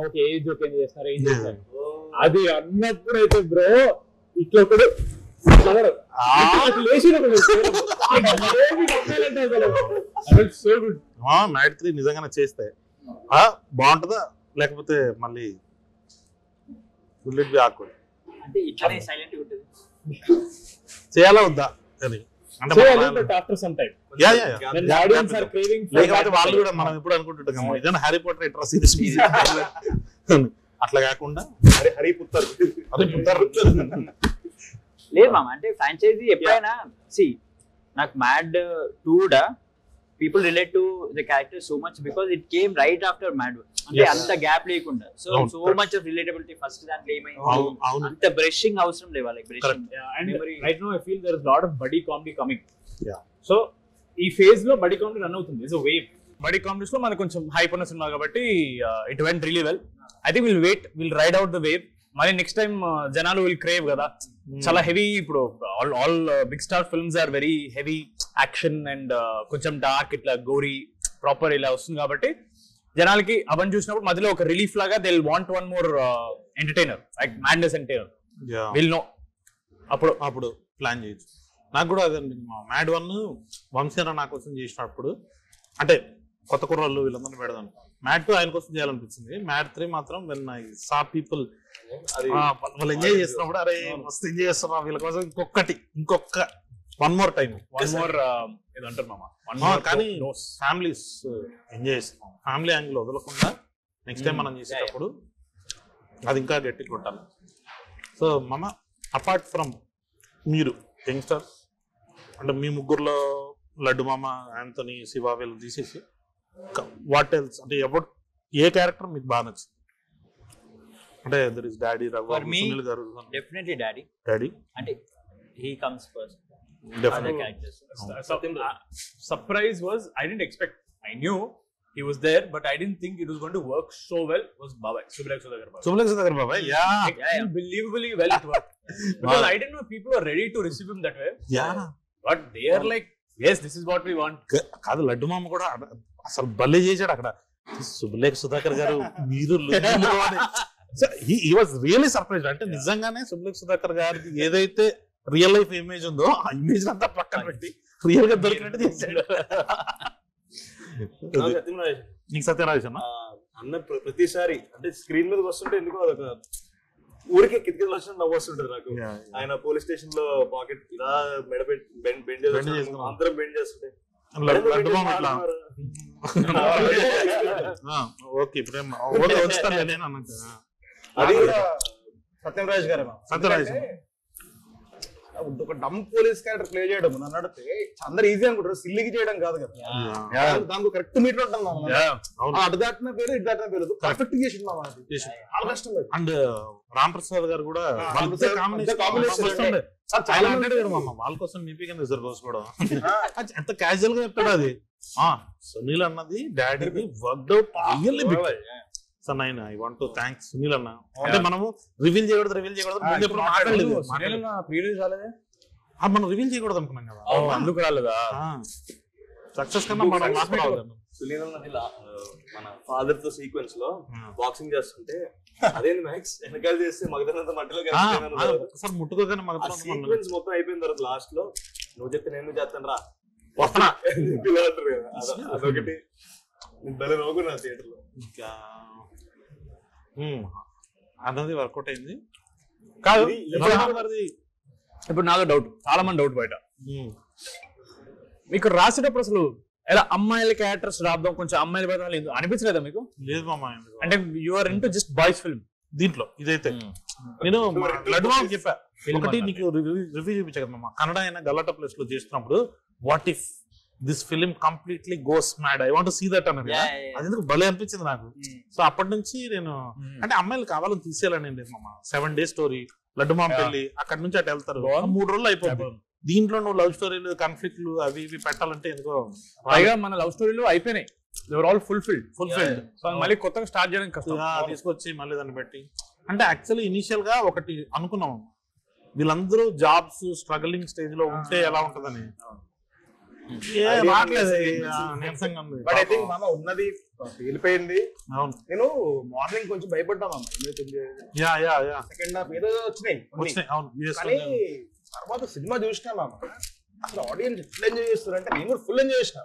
ఓకే ఏ జోక్ ఏం చేస్తున్నారు ఏం చేస్తున్నారు అది అన్నప్పుడు అయితే బ్రో ఇట్లా ఒకడు సో గుడ్. మ్యాడ్ 3 నిజంగానే చేస్తే బాగుంటుందా లేకపోతే మళ్ళీ అంటే ఇట్లానే సైలెంట్ గా ఉంటుంది చేయాలా వద్దా అని అంటే వాళ్ళు కూడా మనం ఎప్పుడు అనుకుంటుంటాం నిజంగా హ్యారీ పాటర్ ఇట్లా సీరీస్ అట్లా కాకుండా హరి పుత్తర్ లేదు మామ. అంటే ఫ్రాంచైజీ ఎప్పుడైనా నాకు మ్యాడ్ 2 కూడా people relate to the character so much because it came right after Mad. అంటే అంత గ్యాప్ లేకుండా so much of relatability first దాంట్లో ఏమైంది అంత బ్రషింగ్ అవసరం లేవా like brushing. And right now I feel there is a lot of buddy comedy coming. So ఈ phase లో buddy comedy రన్ అవుతుంది. It's a wave. Buddy comedies లో మనకు కొంచెం హైప్ ఉన్న సినిమా కాబట్టి it went really well. I think we'll ride out the wave. మరి next time జనాలు విల్ క్రేవ్ కదా చాలా హెవీ. ఇప్పుడు all big star films are very heavy action and కొంచెం డార్క్ ఇట్లా గోరీ ప్రాపర్ ఇలా వస్తుంది కాబట్టి జనాలకి అవన్నీ చూసినప్పుడు మధ్యలో ఒక రిలీఫ్ లాగా they will want one more entertainer like madness entertainer will know అప్పుడు ప్లాన్ చేయొచ్చు. నాకు కూడా అదే మ్యాడ్ 1 వంశీరా నా కోసం చేసినప్పుడు అంటే కొత్త కుర్రాళ్ళు వీళ్ళందరినీ పెడదాం. మ్యాడ్ 2 ఆయన కోసం చేయాలనిపించింది. మ్యాడ్ 3 మాత్రం వెన్ ఐ సా పీపుల్ వాళ్ళు ఎంజాయ్ చేస్తున్నప్పుడు అరే మస్తు ఎంజాయ్ చేస్తున్నా వీళ్ళ కోసం ఇంకొక వన్ మోర్ టైం ఏదంటారు మామ. కానీ ఫ్యామిలీస్ ఎంజాయ్ చేస్తున్నాం. ఫ్యామిలీ యాంగిల్ వదలకుండా నెక్స్ట్ టైం మనం చేసేటప్పుడు అది ఇంకా గట్టి కొట్టాలి. సో మామ అపార్ట్ ఫ్రమ్ మీరు యంగ్స్టర్స్ అంటే మీ ముగ్గురులో లడ్డు మామ యాంథనీ శివ వీళ్ళు తీసేసి వాట్ ఎల్స్ అంటే ఏ క్యారెక్టర్ మీకు బాగా నచ్చింది? అంటే there is daddy Raghu Sunil గారు డెఫినెట్లీ డాడీ అంటే he comes first. Definitely. Other characters. Surprise was I didn't expect. I knew he was there, but I didn't think it was going to work so well. Was Babai Subhlekh Sudhakar Babai. Yeah. Unbelievably well it worked. Because I didn't know people were ready to receive him that way. Yeah. But they are like, yes, this is what we want. కాదు లడ్డు మామ కూడా అసలు భలే చేశాడు అక్కడ. సుబ్లేఖ్ సుధాకర్ గారు మీరు he was really surprised. అంటే నిజంగానే సుబ్లేఖ్ సుధాకర్ గారికి ఏదైతే రియల్ లైఫ్ ఇమేజ్ ఉందో ఆ ఇమేజ్ అంతా పక్కన పెట్టి రియల్ గా దొరికినట్టు చేశాడు. నీకు సత్యరాజ్ అన్న ప్రతిసారి అంటే స్క్రీన్ మీద వస్తుంటే ఎందుకో అదొక ఊరికే కిటికీలు వచ్చిన నవ్వు వస్తుంటది నాకు. ఆయన పోలీస్ స్టేషన్ లో పాకెట్ ఇలా బెండ్ చేసి అందరం బెండ్ చేస్తుంటే అది సత్యరాజ్ గారు ఒక డమ్ పోలీస్ క్యారెక్టర్ ప్లే చేయడం నన్ను అడిగితే అందరు ఈజీ అనుకుంటారు, సిల్లికి చేయడం కాదు కదా. దానికి కరెక్ట్ మీటర్ ఉంటాం అటు దాటిన పేరు ఇటు దాటిన పేరు పర్ఫెక్ట్ చేసింది చాలా కష్టం. అండ్ రామ్ ప్రసాద్ గారు కూడా వాళ్ళ కోసం మీపీ కింద రిజర్వ్ చేసుకోవడం ఎంత క్యాజువల్ గా చెప్తాడు. అది సునీల్ అన్నది డాడీకి worked out really big. So నేను I want to thanks Sunil anna. అంటే మనము రివీల్ చేయకూడదు ముందు ఎప్పుడు మాట్లాడలేదు. మనం రివీల్ చేయకూడదు అనుకున్నాం కదా, అందుకు రాలేదా సక్సెస్ కన్నా మనం మాట్లాడలేదు. సునీల్ అన్న మన ఫాదర్ తో సీక్వెన్స్ లో బాక్సింగ్ చేస్తుంటే అదేంటి మ్యాక్స్ వెనకాల చేస్తే మగదనంత మట్టిలో ఒకసారి ముట్టుకోగానే సీక్వెన్స్ మొత్తం అయిపోయిన తర్వాత లాస్ట్ లో నువ్వు చెప్తే నేను చేస్తాను రా అదొకటి భలే నవ్వుకున్నా థియేటర్ లో. అన్నది వర్కౌట్ అయింది కాదు. ఇప్పుడు నాదో డౌట్, చాలా మంది డౌట్ బయట మీకు రాసేటప్పుడు అసలు ఎలా అమ్మాయిల క్యారెక్టర్స్ రాద్దాం కొంచెం అమ్మాయిల బయట అనిపించలేదా మీకు? లేదు మామ, అంటే you are into just boys film దీంట్లో. ఇదైతే నేను లడ్డు మామ చెప్పా ఒకటి నీకు రివ్యూ చూపించా కదా మామ, కన్నడ అయినా గలాటా ప్లేస్ లో చేస్తున్నప్పుడు what if this film completely goes mad, I want to see that అన్నది. అది ఎందుకు భలే అనిపించింది నాకు. సో అప్పటి నుంచి నేను అంటే అమ్మాయిలు కావాలని తీసేయాలని మామ. 7 days స్టోరీ లడ్డు మామ పెళ్లి, అక్కడ నుంచి అటు వెళ్తారు 3 రోజులు అయిపోతుంది. దీంట్లో నువ్వు లవ్ స్టోరీలు కాన్ఫ్లిక్ట్లు అవి ఇవి పెట్టాలంటే ఎందుకో పైగా మన లవ్ స్టోరీలు అయిపోయినాయి. They were all fulfilled. So మళ్ళీ కొత్తగా స్టార్ట్ చేయడానికి కష్టం. తీసుకొచ్చి మళ్ళీ దాన్ని పెట్టి అంటే యాక్చువల్లీ ఇనిషియల్ గా ఒకటి అనుకున్నాం, వీళ్ళందరూ జాబ్స్ స్ట్రగలింగ్ స్టేజ్ లో ఉంటే ఎలా ఉంటదని. బట్ ఐ థింక్ మామ ఉన్నది వెళ్ళిపోయింది. అవును, నేను మార్నింగ్ కొంచెం భయపడ్డా మామ, సెకండ్ హాఫ్ ఏదో వచ్చినాయి కానీ తర్వాత సినిమా చూసినా మామ అసలు ఆడియన్స్ ఎట్లా ఎంజాయ్ చేస్తారు అంటే నేను కూడా ఫుల్ ఎంజాయ్ చేసిన.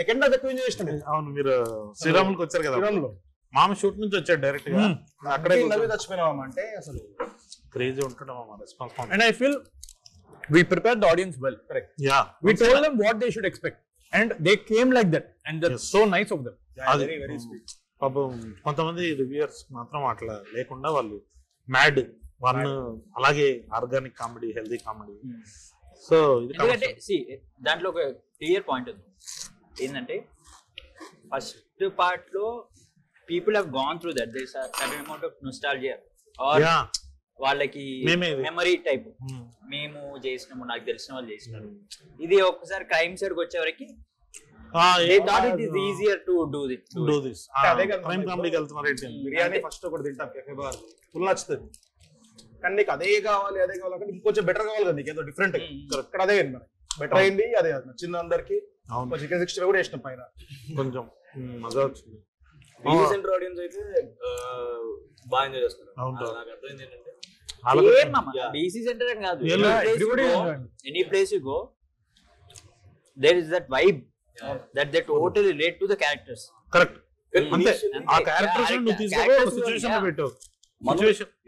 సెకండ్ హాఫ్ ఎక్కువ ఎంజాయ్ చేసిన. అవును, మీరు శ్రీరాములకు వచ్చారు కదా, శ్రీరాములో మామ షూట్ నుంచి వచ్చాడు డైరెక్ట్ గా, అక్కడే చచ్చిపోయినామా అంటే అసలు క్రేజీ ఉంటాడు మామ response. And I feel we prepared the audience well. Correct. Yeah, we told them what they should expect and they came like that and that's so nice of them. Very very sweet. పాపం కొంతమంది reviewers మాత్రం అట్లా లేకుండా వాళ్ళు mad one అలాగే organic comedy, healthy comedy. So ఎందుకంటే దాంట్లో ఒక క్లియర్ పాయింట్ ఉంది ఏంటంటే ఫస్ట్ పార్ట్ లో people have gone through that, there is a certain amount of nostalgia or వాళ్ళకి మెమరీ టైప్, మేము చేసినాము, నాకు తెలిసిన వాళ్ళు చేసినారు. ఇది ఒక్కసారి క్రైమ్ సైడ్ వచ్చే వరకు easier to do this. Crime కామెడీకి వెళ్తున్నారు. బిర్యానీ ఫస్ట్ ఒకటి తింటాం కెఫే బార్, ఫుల్ నచ్చుతుంది, కానీ నీకు అదే కావాలి అదే కావాలి, ఇంకొంచెం బెటర్ కావాలి కదా, నీకు ఏదో డిఫరెంట్. ఇక్కడ అదే బెటర్ అయింది, అదే నచ్చింది అందరికి. చికెన్ 60 కూడా వేసినాం పైన, కొంచెం మజా వచ్చింది. సెంటర్ ఆడియన్స్ అయితే బాగా ఎంజాయ్ చేస్తారు. నాకు అర్థమైంది ఏంటంటే DC center and కాదు, any place you go there is that vibe that they totally relate to the characters. Correct. అంతే, ఆ క్యారెక్టర్స్ ను తీసుకో సిచువేషన్ లో పెట్టు.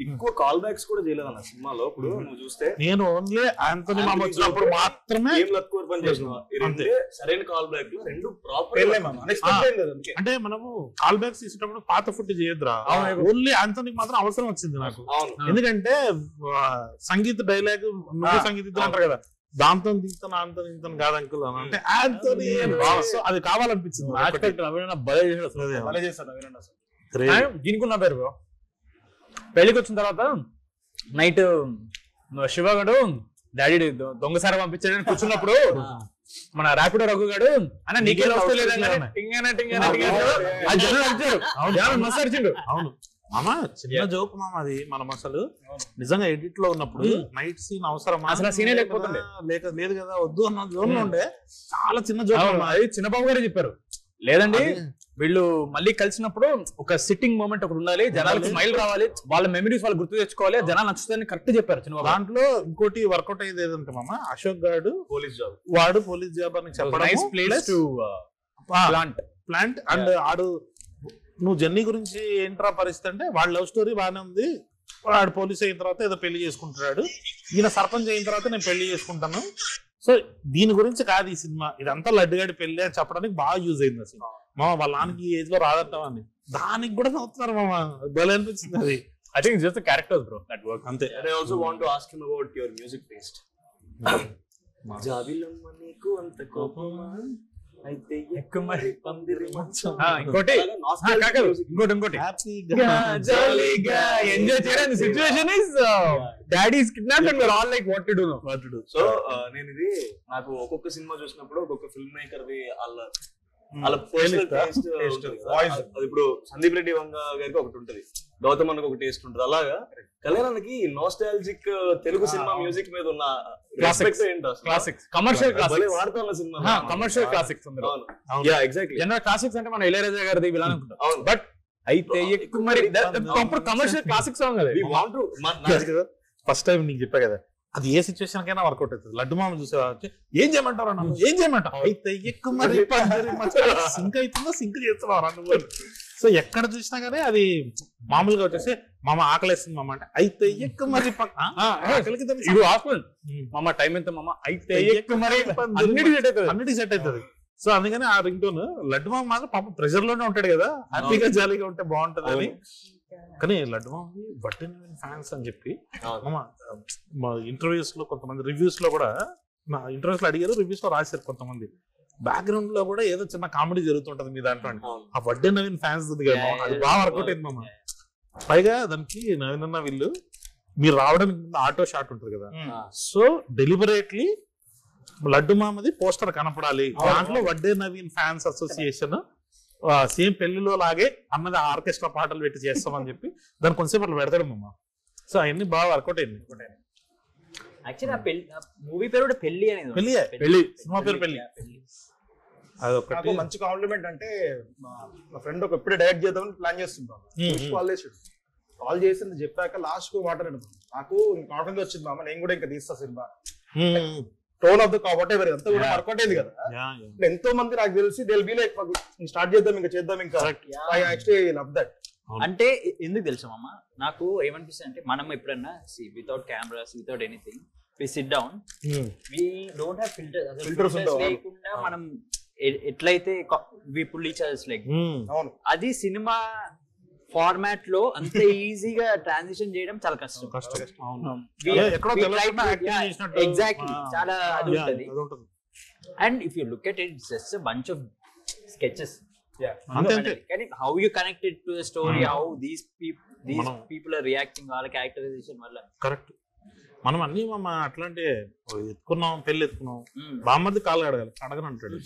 ఎక్కువ కాల్ బ్యాక్స్ కూడా చేయలేదు అన్న సినిమాలో. ఇప్పుడు నువ్వు చూస్తే నేను ఓన్లీ ఆంటోనీ మామ వచ్చినప్పుడు మాత్రమే పని చేసిన సరైన కాల్ బ్యాక్ లో రెండు ప్రాపర్. అంటే మనము కాల్ బ్యాక్స్ తీసేటప్పుడు పాత ఫుడ్ చేయొద్దురా, ఓన్లీ ఆంటోనీకి మాత్రం అవసరం వచ్చింది నాకు. ఎందుకంటే సంగీత డైలాగ్ సంగీతం అంటారు కదా, దాంతో దిగుతాను ఆంటోనీ దిగుతాను కాదు అంకుల్ అని అంటే ఆంటోనీ అది కావాలనిపించింది. దీనికి ఉన్న పేరు పెళ్లికి వచ్చిన తర్వాత నైట్ శివగాడు డాడీ దొంగసారి పంపించాడని కూర్చున్నప్పుడు మన ర్యాపిడో రఘు గాడు అన్న నీకే వస్తలేదండి. అవును మామ, చిన్న జోక్ మామ అది. మనం అసలు నిజంగా ఎడిట్ లో ఉన్నప్పుడు నైట్ సీన్ అవసరం అసలు సీనే లేకపోతుండే, లేదు కదా వద్దు అన్న జోన్ లో ఉండే. చాలా చిన్న జోక్ అది చిన్నబాబు గారే చెప్పారు, లేదండి వీళ్ళు మళ్ళీ కలిసినప్పుడు ఒక సిట్టింగ్ మూమెంట్ ఒకటి ఉండాలి, జనాలకు స్మైల్ రావాలి, వాళ్ళ మెమరీస్ వాళ్ళు గుర్తు తెచ్చుకోవాలి, జనాలు నచ్చుతాయని కరెక్ట్ చెప్పారు చిన్న. దాంట్లో ఇంకోటి వర్కౌట్ అయ్యేది ఏదంటే మామ, అశోక్ గారు పోలీస్ జాబ్, వాడు పోలీస్ జాబ్ అని ప్లాంట్ అండ్ ఆడు నువ్వు జర్నీ గురించి ఏంట్రా పరిస్థితి అంటే వాళ్ళ లవ్ స్టోరీ బాగానే ఉంది, వాడు పోలీస్ అయిన తర్వాత ఏదో పెళ్లి చేసుకుంటున్నాడు, ఈయన సర్పంచ్ అయిన తర్వాత నేను పెళ్లి చేసుకుంటాను. సో దీని గురించి కాదు ఈ సినిమా, ఇదంతా లడ్డుగాడి పెళ్లి అని చెప్పడానికి బాగా యూజ్ అయింది అసలు. మామ వాళ్ళ నాన్నకి ఈ ఏజ్ లో రాదట్టం అని దానికి కూడా నవ్వుతున్నారు మామ, భలే అనిపించింది అది. I think it's just the characters, bro, that work. అంతే. And I also want to ask him about your music taste. జాబిలమ్మ నీకు అంత కోపమా అయితే ఎక్కుమరి పందిరి మంచం. ఇంకోటి జాలీగా ఎంజాయ్ చేయడానికి situation is daddy is kidnapped and we're all like what to do now. So నేను ఇది నాకు ఒక్కొక్క సినిమా చూసినప్పుడు ఒక్కొక్క ఫిల్మ్ మేకర్ ది వాళ్ళ పర్సనల్ టేస్ట్ వాయిస్. అది ఇప్పుడు సందీప్ రెడ్డి వంగ గారికి ఒకటి ఉంటది, గౌతమ్ అన్నకు ఒక టేస్ట్ ఉంటది. అలాగా కళ్యాణానికి నోస్టాలజిక్ తెలుగు సినిమా మ్యూజిక్ మీద ఉన్న రెస్పెక్ట్ ఏంటో. క్లాసిక్స్, కమర్షియల్ క్లాసిక్స్ వాడుతున్న సినిమా, కమర్షియల్ క్లాసిక్స్ అందరూ. Yeah exactly. జనరల్ క్లాసిక్స్ అంటే మన ఇళయరాజా గారిది ఇలా అనుకుంటాం, బట్ అయితే ఎక్కువ మరి కమర్షియల్ క్లాసిక్ సాంగ్ అది. We want to first time నీకు చెప్పా కదా, అది ఏ సిచ్యువేషన్ కైనా వర్కౌట్ అవుతుంది. లడ్డు మామ చూసేవా ఏం చేయమంటారు అన్న, ఏం చేయమంటావు అయితే ఎక్కువ మరి సింక్ అవుతుందో సింక్ చేస్తున్నావు అన్న. సో ఎక్కడ చూసినా కానీ అది మామూలుగా వచ్చేసి మామ ఆకలేస్తుంది మామ అంటే అయితే ఎక్కువ మరి మామ టైం ఎంత మామ అయితే ఎక్కువ మరి అన్నిటికీ సెట్ అవుతుంది. సో అందుకని ఆ రింగ్ టోన్ లడ్డు మామ మాత్రం పాప ప్రెషర్ లోనే ఉంటాడు కదా, హ్యాపీగా జాలీగా ఉంటే బాగుంటది అని. కానీ లడ్డు మామకి బట్టన్ ఫ్యాన్స్ అని చెప్పి మా ఇంటర్వ్యూస్ లో కొంతమంది రివ్యూస్ లో కూడా నా ఇంటర్వ్యూస్ లో అడిగారు, రివ్యూస్ లో రాశారు కొంతమంది. బ్యాక్గ్రౌండ్ లో కూడా ఏదో చిన్న కామెడీ జరుగుతుంటది మీ దాంట్లో. ఆ వడ్డే నవీన్ ఫ్యాన్స్ ఉంది కదా, అది బాగా వర్కౌట్ అయింది మామ. పైగా దానికి నవీన్ అన్న వీళ్ళు మీరు రావడానికి ముందు ఆటో షాట్ ఉంటుంది కదా, సో డెలిబరేట్లీ లడ్డు మామది పోస్టర్ కనపడాలి, దాంట్లో Vadde Naveen fans association same పెళ్లిలో లాగే అన్నది ఆర్కెస్ట్రా పాటలు పెట్టి చేస్తామని చెప్పి దాన్ని కొంచెంసేపు అట్లా పెడతాడు అమ్మ. సో అవన్నీ బాగా వర్కౌట్ అయింది. యాక్చువల్లీ ఆ పెళ్లి మూవీ పేరు కూడా పెళ్లి అనేది పెళ్లి సినిమా పేరు పెళ్లి. అదొకటి మంచి కాంప్లిమెంట్. అంటే మా ఫ్రెండ్ ఒక ఎప్పుడే డైరెక్ట్ చేద్దామని ప్లాన్ చేస్తుంటాం. కాల్ చేసి చెప్పాక లాస్ట్ కు వాటర్ నాకు కాన్ఫిడెన్స్ వచ్చింది మామ, నేను కూడా ఇంకా తీస్తా cinema. Tone of the whatever అంతా కూడా వర్కౌట్ అయింది కదా. ఎంతో మంది నాకు తెలిసి they will be like start చేద్దాం ఇంకా చేద్దాం ఇంకా. I actually love that. అంటే ఎందుకు తెలుసా మామ, నాకు ఏమనిపిస్తుంది అంటే మనం ఎప్పుడన్నా without cameras without anything we sit down, we don't have filters లేకుండా మనం ఎట్లయితే we pull each others like, అది సినిమా ఫార్మాట్ లో అంత ఈజీగా ట్రాన్సిషన్ చేయడం చాలా కష్టం. ఎగ్జాక్ట్లీ, చాలా అది ఉంటుంది. And if you look at it just bunch of sketches. కానీ how you connected to the story, how these people are reacting, వాళ్ళ క్యారెక్టరైజేషన్ వల్ల. కరెక్ట్. మనం అన్ని అట్లాంటి ఎత్తుకున్నాం, పెళ్లి ఎత్తుకున్నాం, బామ్మది కాళ్ళు అడగని అంటాడు.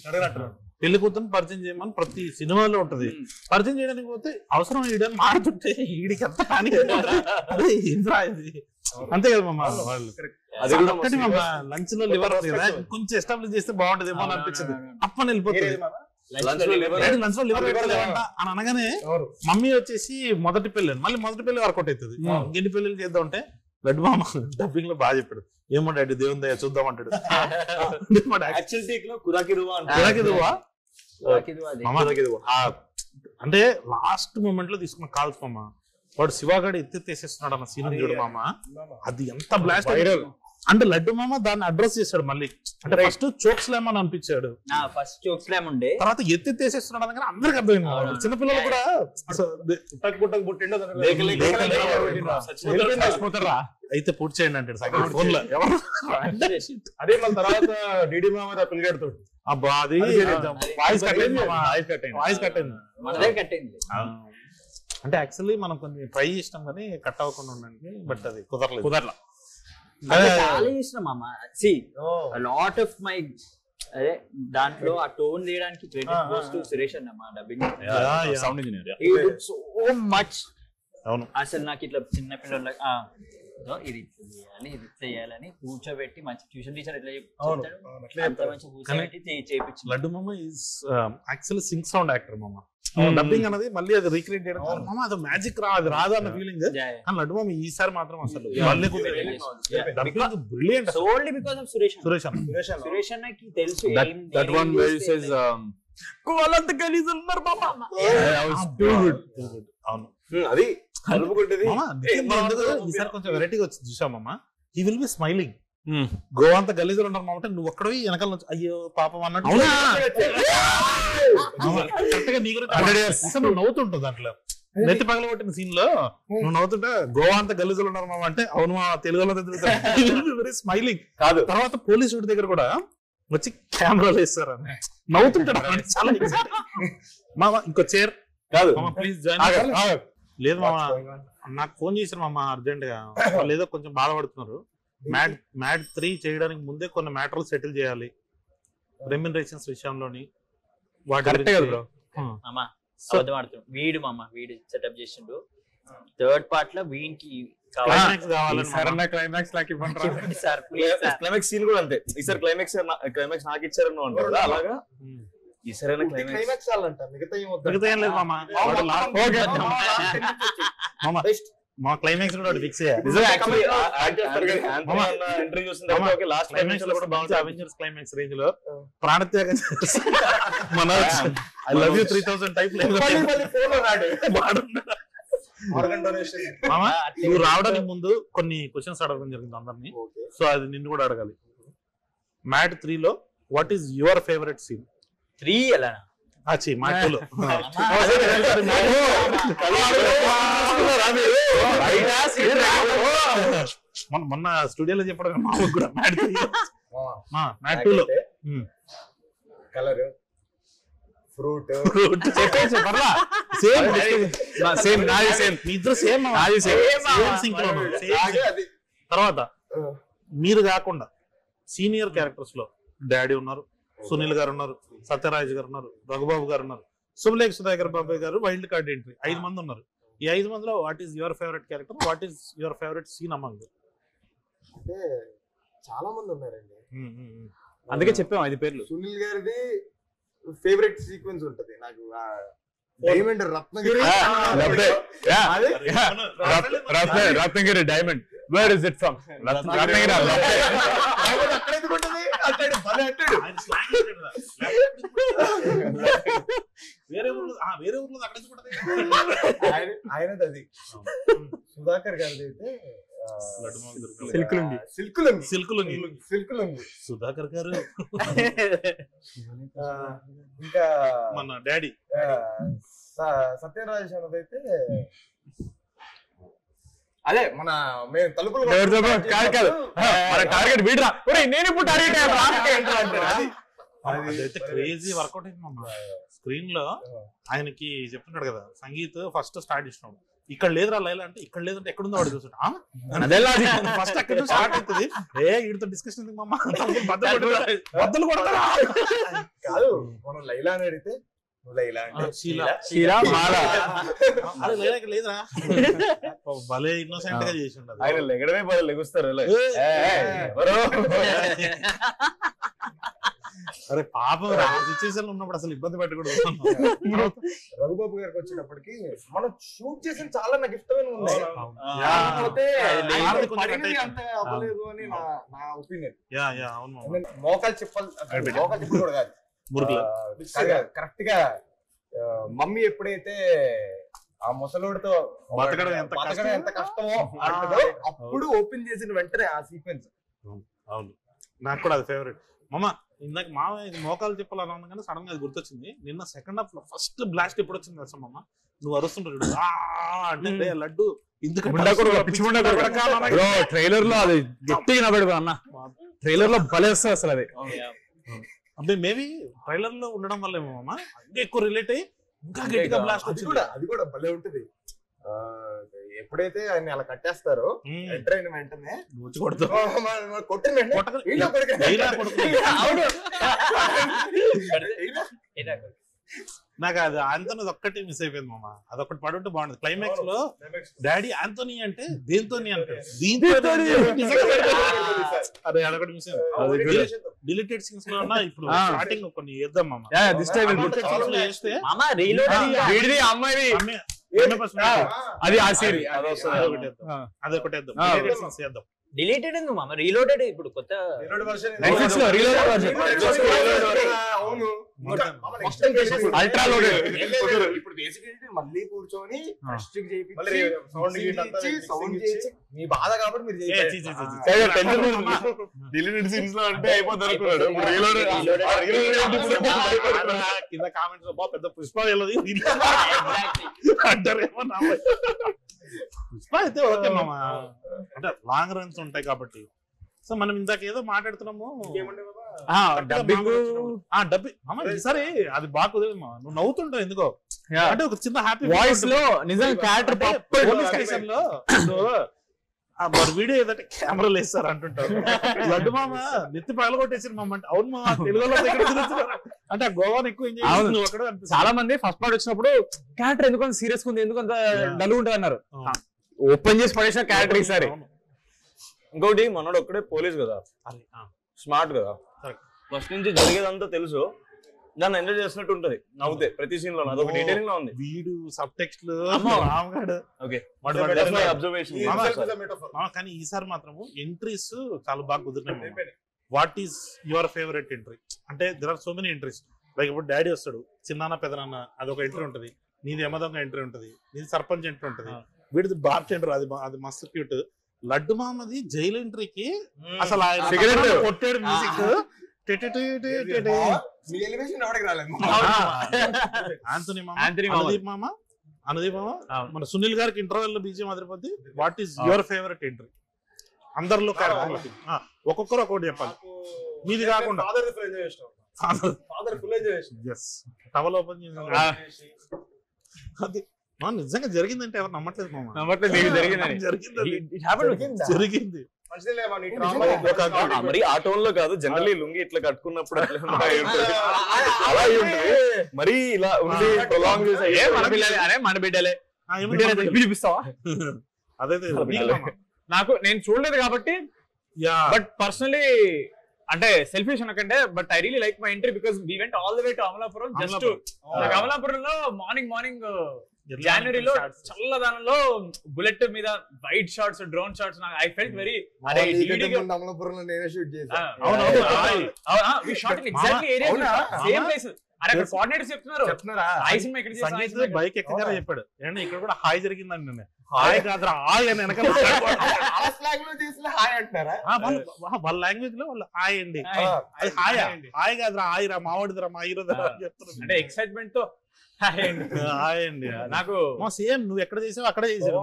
పెళ్లి కూతురు పరిచయం చేయమని ప్రతి సినిమాలో ఉంటది. పరిచయం చేయడానికి పోతే అవసరం ఈడని మారుతుంటే ఈడికి ఎంత పానిక్ అంతే కదా మమ్మ. వాళ్ళు లంచ్ లో లివర్ కదా కొంచెం ఎస్టాబ్లిష్ చేస్తే బాగుంటదేమో అని అనిపించింది. అప్పని వెళ్ళిపోతుంది. లంచ్ లో లివర్ పెట్టలేదంట అని అనగానే మమ్మీ వచ్చేసి మొదటి పెళ్లి, మళ్ళీ మొదటి పెళ్లి వర్కౌట్ అవుతుంది. ఇంకెన్ని పెళ్లి చేద్దాం అంటే లడ్డు మామ డబ్బింగ్ లో బాగా చెప్పాడు. ఏమో డాడీ దేవుని దయ చూద్దాం అంటాడు. అంటే లాస్ట్ మూమెంట్ లో తీసుకున్న కాల్స్ మామ, వాడు శివగాడు ఎత్తేసేస్తున్నాడు అన్న సీన్ చూడు మామ, అది ఎంత బ్లాస్ట్. అంటే లడ్డు మామ దాన్ని అడ్రస్ చేశాడు మళ్ళీ. అంటే ఫస్ట్ చోక్ స్లామ్ అని అనిపించాడు, ఫస్ట్ చోక్ స్లామ్ ఉండే, తర్వాత ఎత్తేసేస్తున్నాడు అనగానే అందరికి అర్థమైంది. చిన్నపిల్లలు కూడా అయితే పూర్తి చేయండి అంటాడు ఫోన్ లో. అదే మన తర్వాత డిడి మామ పిల్లగాడుతో అబ్బా అది వాయిస్ కట్ అయింది. అంటే యాక్చువల్లీ మనం కొన్ని ట్రై చేసినాం కానీ కట్ అవ్వకుండా ఉండడానికి, బట్ అది కుదరలా. చాలా ఇష్టం అమ్మ. సి లాట్ ఆఫ్ మై అదే దాంట్లో ఆ టోన్ తీయడానికి క్రెడిట్ గోస్ టు సురేష్ అన్న, dubbing sound engineer. He did so much. అవును, అసలు నాకు ఇట్లా చిన్న పిల్లలకి ఇది చేయాలి ఇది చేయాలని కూర్చోబెట్టి మంచి ట్యూషన్ టీచర్ ఎట్లా చెప్తాడు మంచి కూర్చోబెట్టి చేయించాడు. లడ్డు మామ is actually Singh sound actor మామ. డబ్బింగ్ అనేది మళ్ళీ అది రీక్రియేట్ చేయడం మామ, అది మ్యాజిక్ అది రాదు అన్న ఫీలింగ్. కానీ లడ్డు మామ ఈసారి మాత్రం అసలు brilliant. Only because of Suresh అన్నకి తెలుసు that one where he says కోలంత గలీజ్ ఉన్నారు మామ. అవును, అది ఈసారి కొంచెం వెరైటీగా వచ్చింది చూసామమ్మా. He will be smiling. గోవంత గలీజులు ఉన్నారు మామంటే నువ్వు ఒక్కడవి వెనకాల నుంచి అయ్యో పాపం అన్నట్టు నువ్వు నవ్వుతుంటావు. దాంట్లో నెత్తి పగల కొట్టిన సీన్ లో నువ్వు నవ్వుతుంటే గోవా అంత గలీజులు ఉన్నారు మామ అంటే అవును మా తెలుగులో వెరీ స్మైలింగ్ కాదు. తర్వాత పోలీసు దగ్గర కూడా వచ్చి కెమెరాలు వేస్తారు అని నవ్వుతుంటాడు. చాలా మామ ఇంకో చైర్ కాదు ప్లీజ్ జాయిన్. లేదు మామ, నాకు ఫోన్ చేశారు మామ అర్జెంట్ గా, వాళ్ళు ఏదో కొంచెం బాధపడుతున్నారు. మ్యాడ్ 3 చేయడానికి ముందే కొన్ని మ్యాటర్లు సెటిల్ చేయాలి రెమ్యునరేషన్స్ విషయంలోని. వీడు సెటప్ చేసిండు థర్డ్ పార్ట్ లో వీనికి క్లైమాక్స్ సీన్ కూడా అంతే. ఈసారి క్లైమాక్స్ నాకు ఇచ్చారని అంటారు అలాగా. ఈసారైనా క్లైమాక్స్ మిగతా ఏం లేదు మామ. మా క్లైమాక్స్ కూడా ఫిక్స్ అవెంజర్స్ క్లైమాక్స్ రేంజ్ లో ప్రాణత్యాగం మన ఐ లవ్ యూ 3000 టైప్ నువ్వు రావడానికి ముందు కొన్ని క్వశ్చన్స్ అడగడం జరిగింది అందరినీ. సో అది నిన్ను కూడా అడగాలి. మ్యాడ్ 3 లో what is your favourite scene? 3 ఎలా మొన్న స్టూడియోలో చెప్పడం మాకు కూడా మ్యాడ్ 2 లో కలర్ ఫ్రూట్ తర్వాత మీరు కాకుండా సీనియర్ క్యారెక్టర్స్ లో డాడీ ఉన్నారు, సునీల్ గారు ఉన్నారు, సత్యరాజ్ గారు ఉన్నారు, రఘుబాబు గారు ఉన్నారు. శుభలేఖ సుధాకర్ బాబాయ్ గారు వైల్డ్ కార్డ్ ఎంట్రీ 5 మంది ఉన్నారు. ఈ 5 మందిలో what is your favourite character, what is your favourite scene among? అంటే చాలా మంది ఉన్నారండి, అందుకే చెప్పాం 5 పేర్లు. సునీల్ గారిది ఫేవరెట్ సీక్వెన్స్ ఉంటది నాకు, diamond Ratnagiri Ratnagiri diamond, where is it from? Ratnagiri ఆయనది అది. సుధాకర్ గారిది అయితే సిల్కులుంగి. సుధాకర్ గారు ఇంకా మన డాడీ సత్యరాజ్ అన్నదైతే అదే మన మేము తలుపులు టార్గెట్ వీడరా, నేను ఇప్పుడు టార్గెట్ అదైతే క్రేజీ వర్కౌట్ అయింది మమ్మ. స్క్రీన్ లో ఆయనకి చెప్తున్నాడు కదా, సంగీత్ ఫస్ట్ స్టార్ట్ చేసినాడు, ఇక్కడ లేదురా లైలా అంటే, ఇక్కడ లేదంటే ఎక్కడుందో వాడు చూసాడు. ఫస్ట్ అక్కడ స్టార్ట్ అవుతుంది, వీడితో డిస్కషన్ మమ్మ బద్దలు కొడతారా కాదు, మనం లైలా అని అడిగితే లైలా అంటే లేదురా, భలే ఇన్నోసెంట్ గా చేసి ఉండదు. ఆయన లెగడమే పది లెగుస్తారు. అరే పాపం సిచ్యువేషన్ ఉన్నప్పుడు అసలు ఇబ్బంది పెట్టకూడదు. రఘుబాబు గారికి వచ్చేటప్పటికి మనం షూట్ చేసిన చాలా నాకు ఇష్టమైన ఉన్నాయి, అంత అవ్వలేదు అని నా ఒపీనియన్. మోకాలు చెప్పలు కూడా కాదు, కరెక్ట్ గా మమ్మీ ఎప్పుడైతే ఆ ముసలోడితో బతకడం ఎంత కష్టమో అంటదో అప్పుడు ఓపెన్ చేసిన వెంటనే ఆ సీక్వెన్స్. అవును, నాకు కూడా అది ఫేవరెట్. మమ్మ ఇందాక మా మోకాలు చెప్పాలని కానీ సడన్ గా అది గుర్తొచ్చింది. నిన్న సెకండ్ హాఫ్ లో ఫస్ట్ బ్లాస్ట్ ఎప్పుడు వచ్చింది తెలుసా మమ్మ? నువ్వు అరుస్తుంటాడు అంటే లడ్డు ట్రైలర్ లో అది గట్టిగా నవ్వాడు అన్న, ట్రైలర్ లో భలే వస్తుంది అసలు. అది అంటే మేబీ ట్రైలర్ లో ఉండడం వల్ల ఏమో అమ్మా ఇంకా ఎక్కువ రిలేట్ అయ్యి ఇంకా గట్టిగా బ్లాస్ట్ వచ్చింది. అది కూడా భలే ఉంటది. ఎప్పుడైతే ఆయన అలా కట్టేస్తారో ఎంటర్ అయిన వెంటనే వచ్చి కొడతావు, నాకు అది ఆంటోనీ ఒక్కటి మిస్ అయిపోయింది మామ. అదొకటి పడుంటే బాగుండదు. క్లైమాక్స్ లో డాడీ ఆంటోనీ అంటే దేంతో అంటాడు, దీంతో అదే అదొకటి మిస్ అయింది. డిలీటెడ్ సీన్స్ లో ఉన్న ఇప్పుడు స్టార్టింగ్ కొన్ని వేద్దాం మామ, వేస్తే అది ఆ సీన్ అదొకటి వేద్దాం. డిలీటెడ్ ఎందుకు మామ, రీలోడెడ్ ఇప్పుడు కొత్త అల్ట్రా లోడెడ్. ఇప్పుడు బేసికల్లీ మళ్ళీ కూర్చొని సౌండ్ చేసి మీ బాధ కాబట్టి మీరు డిలీటెడ్ సీన్స్ లో అంటే అయిపోతుంది అనుకున్నాడు. కింద కామెంట్స్ లో పెద్ద పుష్ప వెళ్ళదు అంటారేమో. పుష్ప అయితే ఓకే మామ, అంటే లాంగ్ రన్స్ ఉంటాయి కాబట్టి. సో మనం ఇందాక ఏదో మాట్లాడుతున్నాము డబ్బింగ్ ఈసారి అది బాగా కుదిరింది మా. నువ్వు నవ్వుతుంటావు ఎందుకో, అంటే ఒక చిన్న హ్యాపీ వాయిస్ లో నిజంగా క్యారెక్టర్ స్టేషన్ లో మరి వీడియో ఏదంటే కెమెరాలు వేస్తారు అంటుంటారు. లడ్డు మామ నెత్తి పగలగొట్టేసి మామ అంటే అవును మా తెలుగులో అంటే గోవాని ఎక్కువ ఎంజాయ్. చాలా మంది ఫస్ట్ పార్ట్ వచ్చినప్పుడు క్యారెక్టర్ ఎందుకంత సీరియస్ ఉంది, ఎందుకంత డల్ ఉంటుంది అన్నారు. ఓపెన్ చేసి పడేసిన క్యారెక్టర్ ఈసారి. ఇంకోటి మనోడు ఒక్కడే పోలీస్ కదా, స్మార్ట్ కదా, ఫస్ట్ నుంచి జరిగేదంతా తెలుసు, దాన్ని ఎంజాయ్ చేసినట్టు ఉంటది నవ్వుతే ప్రతి సీన్ లో. అదొక డీటెయిలింగ్ లో ఉంది. వీడు సబ్ టెక్స్ట్ అబ్జర్వేషన్. కానీ ఈసారి మాత్రము ఎంట్రీస్ చాలా బాగా కుదిరినాయి. What is your favourite entry అంటే there are so many entries. Like ఇప్పుడు డాడీ వస్తాడు, చిన్నాన్న పెదనాన్న అదొక ఎంట్రీ ఉంటది, నీది యమదొంగ ఎంట్రీ ఉంటది, నీది సర్పంచ్ ఎంట్రీ ఉంటది, వీడిది బార్ ఎంట్రీ అది మస్తు క్యూట్. లడ్డు మామది జైలు ఎంట్రీకి అసలు ఆయన కొట్టాడు మ్యూజిక్ ఆంటోనీ మామ, అనుదీప్ మామ, మన సునీల్ గారికి ఇంటర్వెల్ లో బీజం అదిరిపోద్ది. What is your favourite entry అందరిలో క్యారెక్టర్? ఒక్కొక్కరు ఒక్కొక్కటి చెప్పాలి, మీది కాకుండా. టవల్ ఓపెన్ చేసి అది నిజంగా జరిగిందంటే ఎవరు నమ్మట్లేదు మామ. జరిగింది. జరిగింది. మరి ఆ టోన్ లో కాదు, జనరల్లీ లుంగి ఇట్లా కట్టుకున్నప్పుడు అలా ఉంటుంది. మరి ఇలా ఉండి ప్రొలాంగ్ అరే మన బిడ్డలే పిలిపిస్తావా? అదే నాకు నేను చూడలేదు కాబట్టి, బట్ పర్సనలీ అంటే సెల్ఫిష్ అనకంటే, but I really like my entry because we went all the way to Amalapuram. Just అమలాపురంలో మార్నింగ్ జనవరిలో చల్లదనంలో బుల్లెట్ మీద wide shots, drone shots, I felt very అమలాపురంలో నేనే షూట్ చేశాను. బైక్ ఎక్కగానే చెప్పాడు ఏంటంటే ఇక్కడ కూడా హాయ్ జరిగిందండి. నేను హాయ్ కాదురా హాయ్ అని వెనకాల వాళ్ళ లాంగ్వేజ్ లో వాళ్ళు హాయ్ అండి, అది హాయ్ హాయ్ కాదురా హాయ్ రా మావాడిదిరా మా హీరోదిరా చెప్తున్నారు. అంటే ఎక్సైట్మెంట్ తో హాయ్ అండి. నాకు సేమ్ నువ్వు ఎక్కడ చేసావు అక్కడ చేసావు.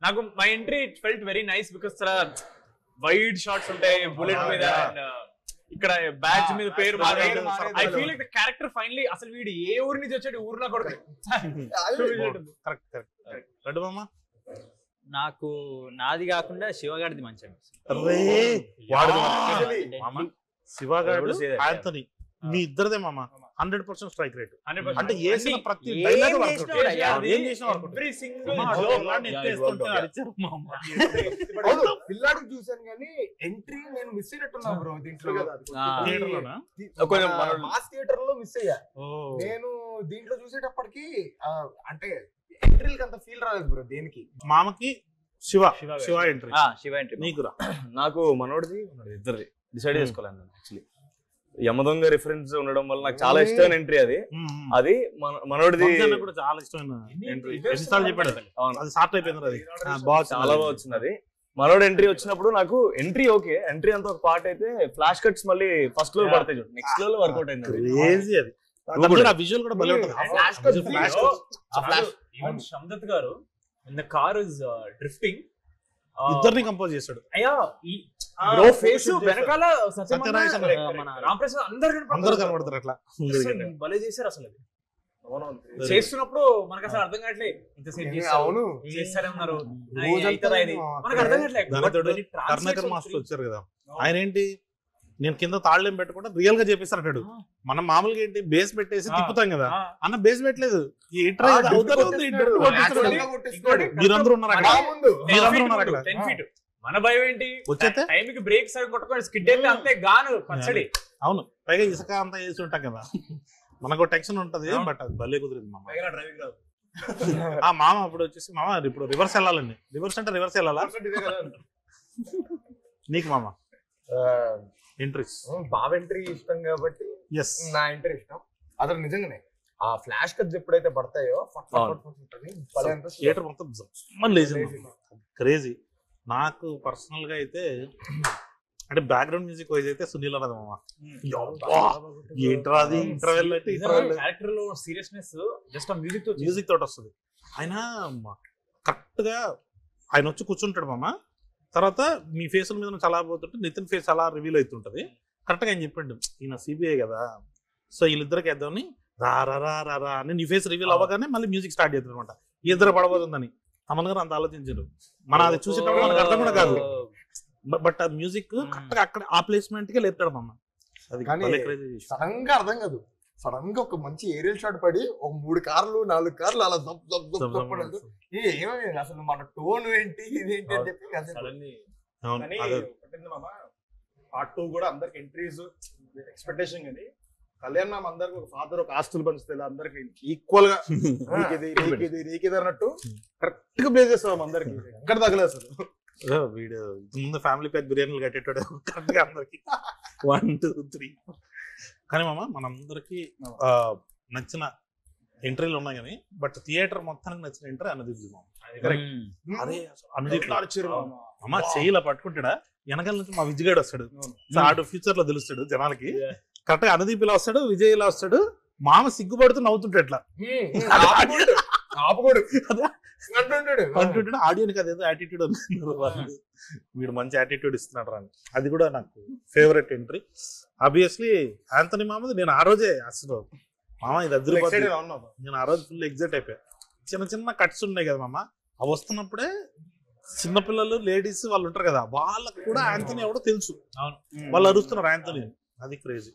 నాకు my entry it felt very nice because wide shots ఉంటాయి బుల్లెట్ మీద, ఇక్కడ బ్యాచ్ మీద పేరు I feel like the character finally అసలు వీడు ఏ ఊరి నుంచి వచ్చాడు ఊర్లో కొడుకు. నాకు నాది కాకుండా శివగాడిది మంచి శివగాడు ఆంథనీ మీ ఇద్దరిదే మామ 100% స్ట్రైక్ రేట్. అంటే వేసిన ప్రతి డైలాగ్ పిల్లాడు చూసాను కానీ ఎంట్రీ నేను మిస్ అయినట్టున్నా బ్రో. దీంట్లో మాస్ థియేటర్ లో మిస్ అయ్యా నేను. దీంట్లో చూసేటప్పటికి అంటే ఎంట్రీలకి అంత ఫీల్ రాలేదు బ్రో. దేనికి మామకి శివ ఎంట్రీ, శివ ఎంట్రీ నీకు నాకు మనోడిది ఇద్దరిది డిసైడ్ చేసుకోలేను యాక్చువల్లీ. యమదొంగ రిఫరెన్స్ ఉండడం వల్ల నాకు చాలా ఇష్టమైన ఎంట్రీ అది. అది మనోడిది కూడా చాలా ఇష్టమైన ఎంట్రీ. చెప్పాడు అది షార్ట్ అయిపోయింది, అది చాలా బాగా వచ్చింది. అది మనోడు ఎంట్రీ వచ్చినప్పుడు నాకు ఎంట్రీ ఓకే, ఎంట్రీ అంతా ఒక పార్ట్ అయితే ఫ్లాష్ కట్స్ మళ్ళీ ఫస్ట్ లో పడతాయి చూడు, నెక్స్ట్ లో వర్కౌట్ అయింది. క్రేజీ అది. విజువల్ కూడా భలే ఉంటుంది. శందత్ గారు in the car is drifting ఇద్దరిని కంపోజ్ చేశాడు. అయ్యా ఫేస్ వెనకాల మన రాంప్రసాద్ అందరు కనబడతారు అట్లా భలే చేశారు. అసలు అది చేస్తున్నప్పుడు మనకు అసలు అర్థం కావట్లేదు ఇంతసేపు చేస్తారన్నారు, మనకు అర్థం కావట్లేదు. కర్ణాకర్ మాస్టర్ వచ్చారు కదా, ఆయన ఏంటి నేను కింద తాళ్ళేం పెట్టకుండా రియల్ గా చేపిస్తాడు. మనం మామూలుగా ఏంటి బేస్ పెట్టేసి తిప్పుతాం కదా, అన్న బేస్ పెట్టలేదు. మీరందరూ ఉన్నారు అక్కడ, మన భయం ఏంటి వచ్చేస్తే టైంకి బ్రేక్ సరిగ్గా కొట్టుకొని స్కిడ్ అయితే అంతే గాను పచ్చడి. అవును, పైగా ఇసుక అంతా వేసి ఉంటాం కదా, మనకు టెన్షన్ ఉంటది. బట్ అది భలే కుదిరింది మామ. మామ అప్పుడు వచ్చేసి మామ ఇప్పుడు రివర్స్ వెళ్ళాలండి. రివర్స్ అంటే రివర్స్ వెళ్ళాలా నీకు మామ? ఎంట్రీస్ బావ ఎంట్రీ ఇష్టం కాబట్టి నా ఎంట్రీ ఇష్టం. అసలు నిజంగానే ఆ ఫ్లాష్ కట్స్ ఎప్పుడైతే పడతాయో థియేటర్ మొత్తం క్రేజీ. నాకు పర్సనల్ గా అయితే అంటే బ్యాక్గ్రౌండ్ మ్యూజిక్ వైజ్ అయితే సునీల్ అన్నది మామ. ఏంట్రా అది ఇంటర్వెల్ అంటే క్యారెక్టర్ లో సీరియస్నెస్ జస్ట్ మ్యూజిక్ తోటి వస్తుంది. ఆయన కరెక్ట్ గా ఆయన వచ్చి కూర్చుంటాడు మామ. తర్వాత మీ ఫేస్ మీద చాలా పోతుంటే నితిన్ ఫేస్ అలా రివీల్ అవుతుంటది. కరెక్ట్ గా ఆయన చెప్పండి ఈయన సిబిఐ కదా, సో వీళ్ళిద్దరికి వేద్దామని రా రా రా రా రా అని నీ ఫేస్ రివీల్ అవ్వగానే మళ్ళీ మ్యూజిక్ స్టార్ట్ చేస్తుంది అనమాట. ఇద్దరు పడబోతుందని తమన్ గారు అంత ఆలోచించారు. మన అది చూసేటప్పుడు మనకు అర్థం కూడా కాదు. బట్ ఆ మ్యూజిక్ కరెక్ట్ గా అక్కడ ఆ ప్లేస్మెంట్ కే లేపుతాడు మమ్మ. అది సడన్ గా అర్థం కాదు. సడన్ గా ఒక మంచి ఏరియల్ షాట్ పడి ఒక 3 కార్లు 4 కార్లు అలా ఏమైంది అసలు మన టోన్ ఏంటి ఇదేంటి అని చెప్పి పార్ట్ 2 కూడా అందరికి ఎంట్రీస్ ఎక్స్పెక్టేషన్. కానీ కళ్యాణ్ మామ అందరికి ఒక ఫాదర్ ఒక ఆస్తులు పంచుతాయి అందరికి ఈక్వల్ గా నీకిది అన్నట్టు కరెక్ట్ గా ప్లే చేస్తాం అందరికి. ఎక్కడ తగలేదు అసలు. వీడియో ముందు ఫ్యామిలీ ప్యాక్ బిర్యానీలు కట్టేటాడు కరెక్ట్ గా అందరికి 1 2 3. కానీ మామ మనందరికి నచ్చిన ఎంట్రీలు ఉన్నాయి కానీ బట్ థియేటర్ మొత్తానికి నచ్చిన ఎంట్రీ అనుదీప్ మామ. అదే అనుదీప్ అమ్మ చెయ్యిలా పట్టుకుంటాడా వెనకాల నుంచి మా విజయగాడు వస్తాడు. ఆడు ఫ్యూచర్ లో తెలుస్తాడు జనాలకి. కరెక్ట్ గా అనుదీప్ ఇలా వస్తాడు, విజయ్ ఇలా వస్తాడు. మామ సిగ్గుపడుతూ నవ్వుతుంటాడు ఎట్లా అంటుంటాడు. ఆడియోనికి అదేదో యాటిట్యూడ్ అనుకున్నారు, వీడు మంచి యాటిట్యూడ్ ఇస్తున్నాడు అని. అది కూడా నాకు ఫేవరెట్ ఎంట్రీ. ఆబ్వియస్లీ ఆంథనీ మామది. నేను ఆ రోజే అసలు మామ ఇది అద్దరిపోతుంది, నేను ఆ రోజు ఫుల్ ఎగ్జైట్ అయిపోయా. చిన్న చిన్న కట్స్ ఉన్నాయి కదా మామ, అవి వస్తున్నప్పుడే చిన్నపిల్లలు లేడీస్ వాళ్ళు ఉంటారు కదా, వాళ్ళకు కూడా యాంథనీ ఎవడో తెలుసు. అవును, వాళ్ళు అరుస్తున్నారు యాంథనీ, అది క్రేజీ.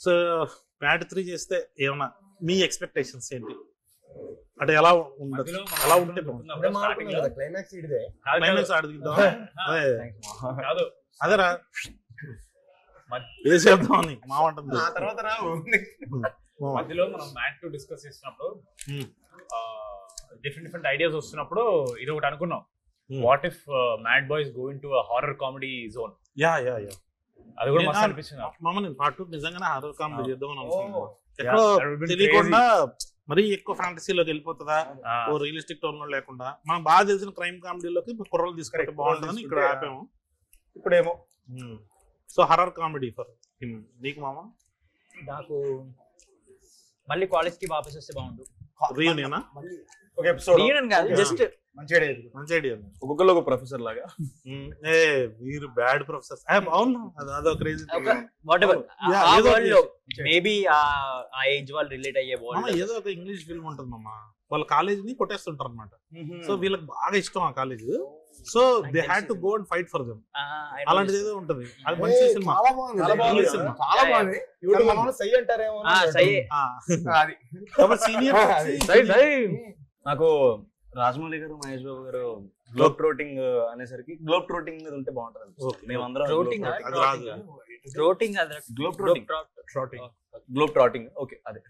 సో మ్యాడ్ 3 చేస్తే ఏమన్నా మీ ఎక్స్పెక్టేషన్స్ ఏంటి? అంటే ఎలా ఉండదు, ఎలా ఉంటే క్లైమాక్స్ ఇదే క్లైమాక్స్ ఆడుకుందాం. కాదు అదేరా వేసేద్దామని మా ఉంటుంది. మధ్యలో మనం మ్యాట్ 2 డిస్కస్ చేసినప్పుడు డిఫరెంట్ ఐడియాస్ వస్తున్నప్పుడు ఇది ఒకటి అనుకున్నాం, what if mad boys going to horror comedy zone. Yeah అది కూడా మస్తు అనిపించింది. మామ పార్ట్ 2 నిజంగానే హారర్ కామెడీ చేద్దామని అనుకున్నాను. ఎక్కడో తెలియకుండా మరీ ఎక్కువ ఫ్యాంటసీలోకి వెళ్ళిపోతుందా, ఓ రియలిస్టిక్ టోన్ లో లేకుండా మనం బాగా తెలిసిన క్రైమ్ కామెడీలోకి కుర్రలు తీసుకుంటే బాగుంటుందని ఇక్కడ ఆపాము. ఇప్పుడేమో so horror comedy for him. నీకు మామ? నాకు మళ్ళీ కాలేజ్ కి వాపస్ వస్తే బాగుండు. రీయూనియనా? ఒక ఎపిసోడ్ రీయూనియన్ కాదు, జస్ట్ మంచి ఐడియా. మంచి ఐడియా. ఒక్కొక్కరు ఒక ప్రొఫెసర్ లాగా. మీరు బ్యాడ్ ప్రొఫెసర్స్. అవును, అదో క్రేజీ. వాటెవర్ ఆ వరల్డ్ లో మేబీ ఆ ఏజ్ వాళ్ళు రిలేట్ అయ్యే వరల్డ్. ఏదో ఒక ఇంగ్లీష్ ఫిల్మ్ ఉంటుంది మామ, వాళ్ళ కాలేజ్ ని కొట్టేస్తుంటారు అనమాట. సో వీళ్ళకి బాగా ఇష్టం ఆ college, so they had to go and fight for them. అలాంటిది ఏదో ఉంటది. అది మంచి సినిమా, చాలా బాగుంది. సై అంటారేమో. నాకు రాజమౌళి గారు, మహేష్ బాబు గారు గ్లోబ్ ట్రోటింగ్ అనేసరికి గ్లోబ్ ట్రోటింగ్ మీద ఉంటే బాగుంటుంది. మేమందరం గ్లోబ్ ట్రాటింగ్ ఓకే అదే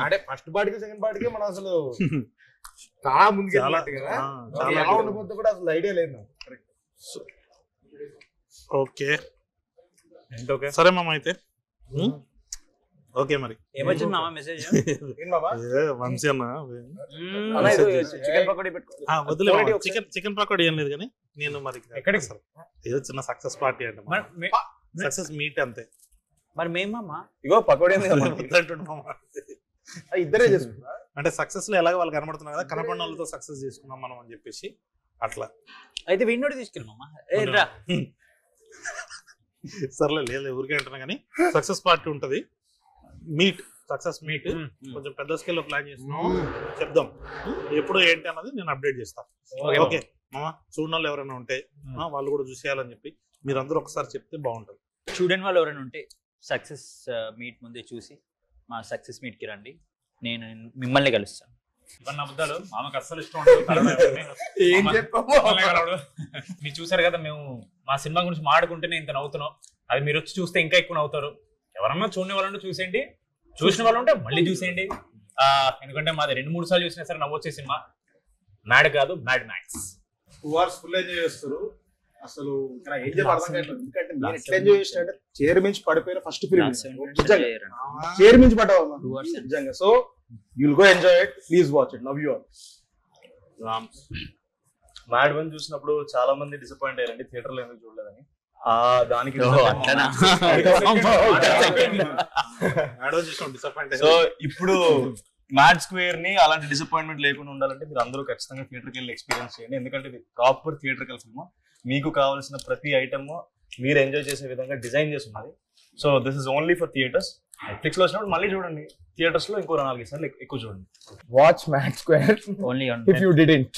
అంటే ఫస్ట్ పార్టీకి సెకండ్ పార్టీకి మనం అసలు చాలా ముందుకు కదా, ఎలా ఉండబోతుందో కూడా అసలు ఐడియా లేదు. ఓకే సరే మామ, అయితే ఓకే మరి ఏమొచ్చింది మామ మెసేజ్? వంశీ అన్న వదిలే, చికెన్ పకోడీ ఏం లేదు కానీ నేను మరి ఎక్కడికి ఏదో చిన్న సక్సెస్ పార్టీ అంటే సక్సెస్ మీట్ అంతే. మరి మేమమ్మా ఇగో పకోడీ ఇద్దరే చేసుకున్నా అంటే సక్సెస్ లో ఎలాగ వాళ్ళు కనబడుతున్నారు కదా, కనపడిన వాళ్ళతో సక్సెస్ చేసుకున్నాం మనం అని చెప్పేసి అట్లా. అయితే విన్నోడి తీసుకెళ్ళమమ్మా. సర్లే లేదు ఊరికే అంటున్నా కానీ సక్సెస్ పార్టీ ఉంటది, మీట్ సక్సెస్ మీట్ కొంచెం పెద్ద స్కేల్ లో ప్లాన్ చేస్తున్నాం, చెప్దాం ఎప్పుడు ఏంటి అన్నది నేను అప్డేట్ చేస్తాను. ఓకే మామ, చూడని వాళ్ళు ఎవరైనా ఉంటే వాళ్ళు కూడా చూసేయాలని చెప్పి మీరందరూ ఒకసారి చెప్తే బాగుంటుంది. చూడని వాళ్ళు ఎవరైనా ఉంటే సక్సెస్ మీట్ ముందే చూసి మా సక్సెస్ మీట్ కి రండి, నేను మిమ్మల్ని కలుస్తాను. ఇవన్నీ అబద్ధాలు, మామకు అస్సలు ఇష్టం ఉండదు. మీరు చూసారు కదా, మేము మా సినిమా గురించి మాడుకుంటేనే ఇంత నవ్వుతున్నాం, అది మీరు వచ్చి చూస్తే ఇంకా ఎక్కువ నవ్వుతారు. ఎవరన్నా చూడని వాళ్ళంటే చూసేయండి, చూసిన వాళ్ళు ఉంటే మళ్ళీ చూసేయండి. ఎందుకంటే మాది 2-3 సార్లు చూసినా సరే నవ్వొచ్చే సినిమా. మ్యాడ్ కాదు, mad max. 2 hours full enjoy చేస్తారు. అసలు ఏం చెప్పి అర్థం కావట్లేదు. ఎందుకంటే నేను ఎట్లా ఎంజాయ్ చేసినట్టే చైర్ మించి పడిపోయిన ఫస్ట్ ఫిల్మ్, చైర్ మించి పడ్డావు నిజంగా. So you'll go enjoy it, please watch it, love you all. Mad 1 చూసినప్పుడు చాలా మంది డిసప్పాయింట్ అయ్యారండి, థియేటర్ లో ఎందుకు చూడలేదని. దానికి సో ఇప్పుడు మ్యాడ్ స్క్వేర్ ని అలాంటి డిసప్పాయింట్మెంట్ లేకుండా ఉండాలంటే మీరు అందరూ ఖచ్చితంగా థియేటర్కి వెళ్ళి ఎక్స్పీరియన్స్ చేయండి. ఎందుకంటే ఇది ప్రాపర్ థియేటర్కల్ ఫిల్మ్, మీకు కావాల్సిన ప్రతి ఐటమ్ మీరు ఎంజాయ్ చేసే విధంగా డిజైన్ చేసి ఉన్నది. So this is only for theatres. Netflix లో వచ్చినప్పుడు మళ్ళీ చూడండి, థియేటర్స్ లో ఇంకో 4 సార్లు ఎక్కువ చూడండి. Watch mad square only if you didn't.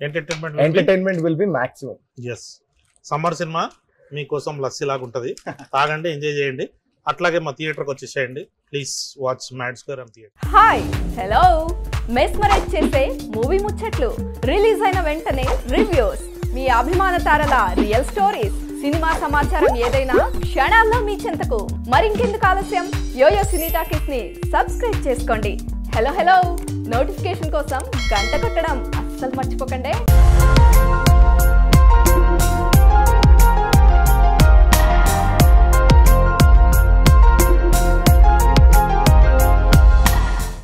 Entertainment will be maximum. yes summer cinema మీకోసం లస్సీ లాగా ఉంటది, తాగండి, ఎంజాయ్ చేయండి. అట్లాగే మా థియేటర్కి వచ్చేసేయండి. Please watch mad square on theatre. Hi hello, mesmerise చేసే మూవీ ముచ్చట్లు, రిలీజ్ అయిన వెంటనే రివ్యూస్, మీ అభిమాన తారల రియల్ స్టోరీస్, సినిమా సమాచారం ఏదైనా క్షణాల్లో మీ చెంతకు. మరింకెందుకు ఆలస్యం, యోయో సినీ టాకీస్ ని సబ్స్క్రైబ్ చేసుకోండి. హలో నోటిఫికేషన్ కోసం గంట కొట్టడం అస్సలు మర్చిపోకండి.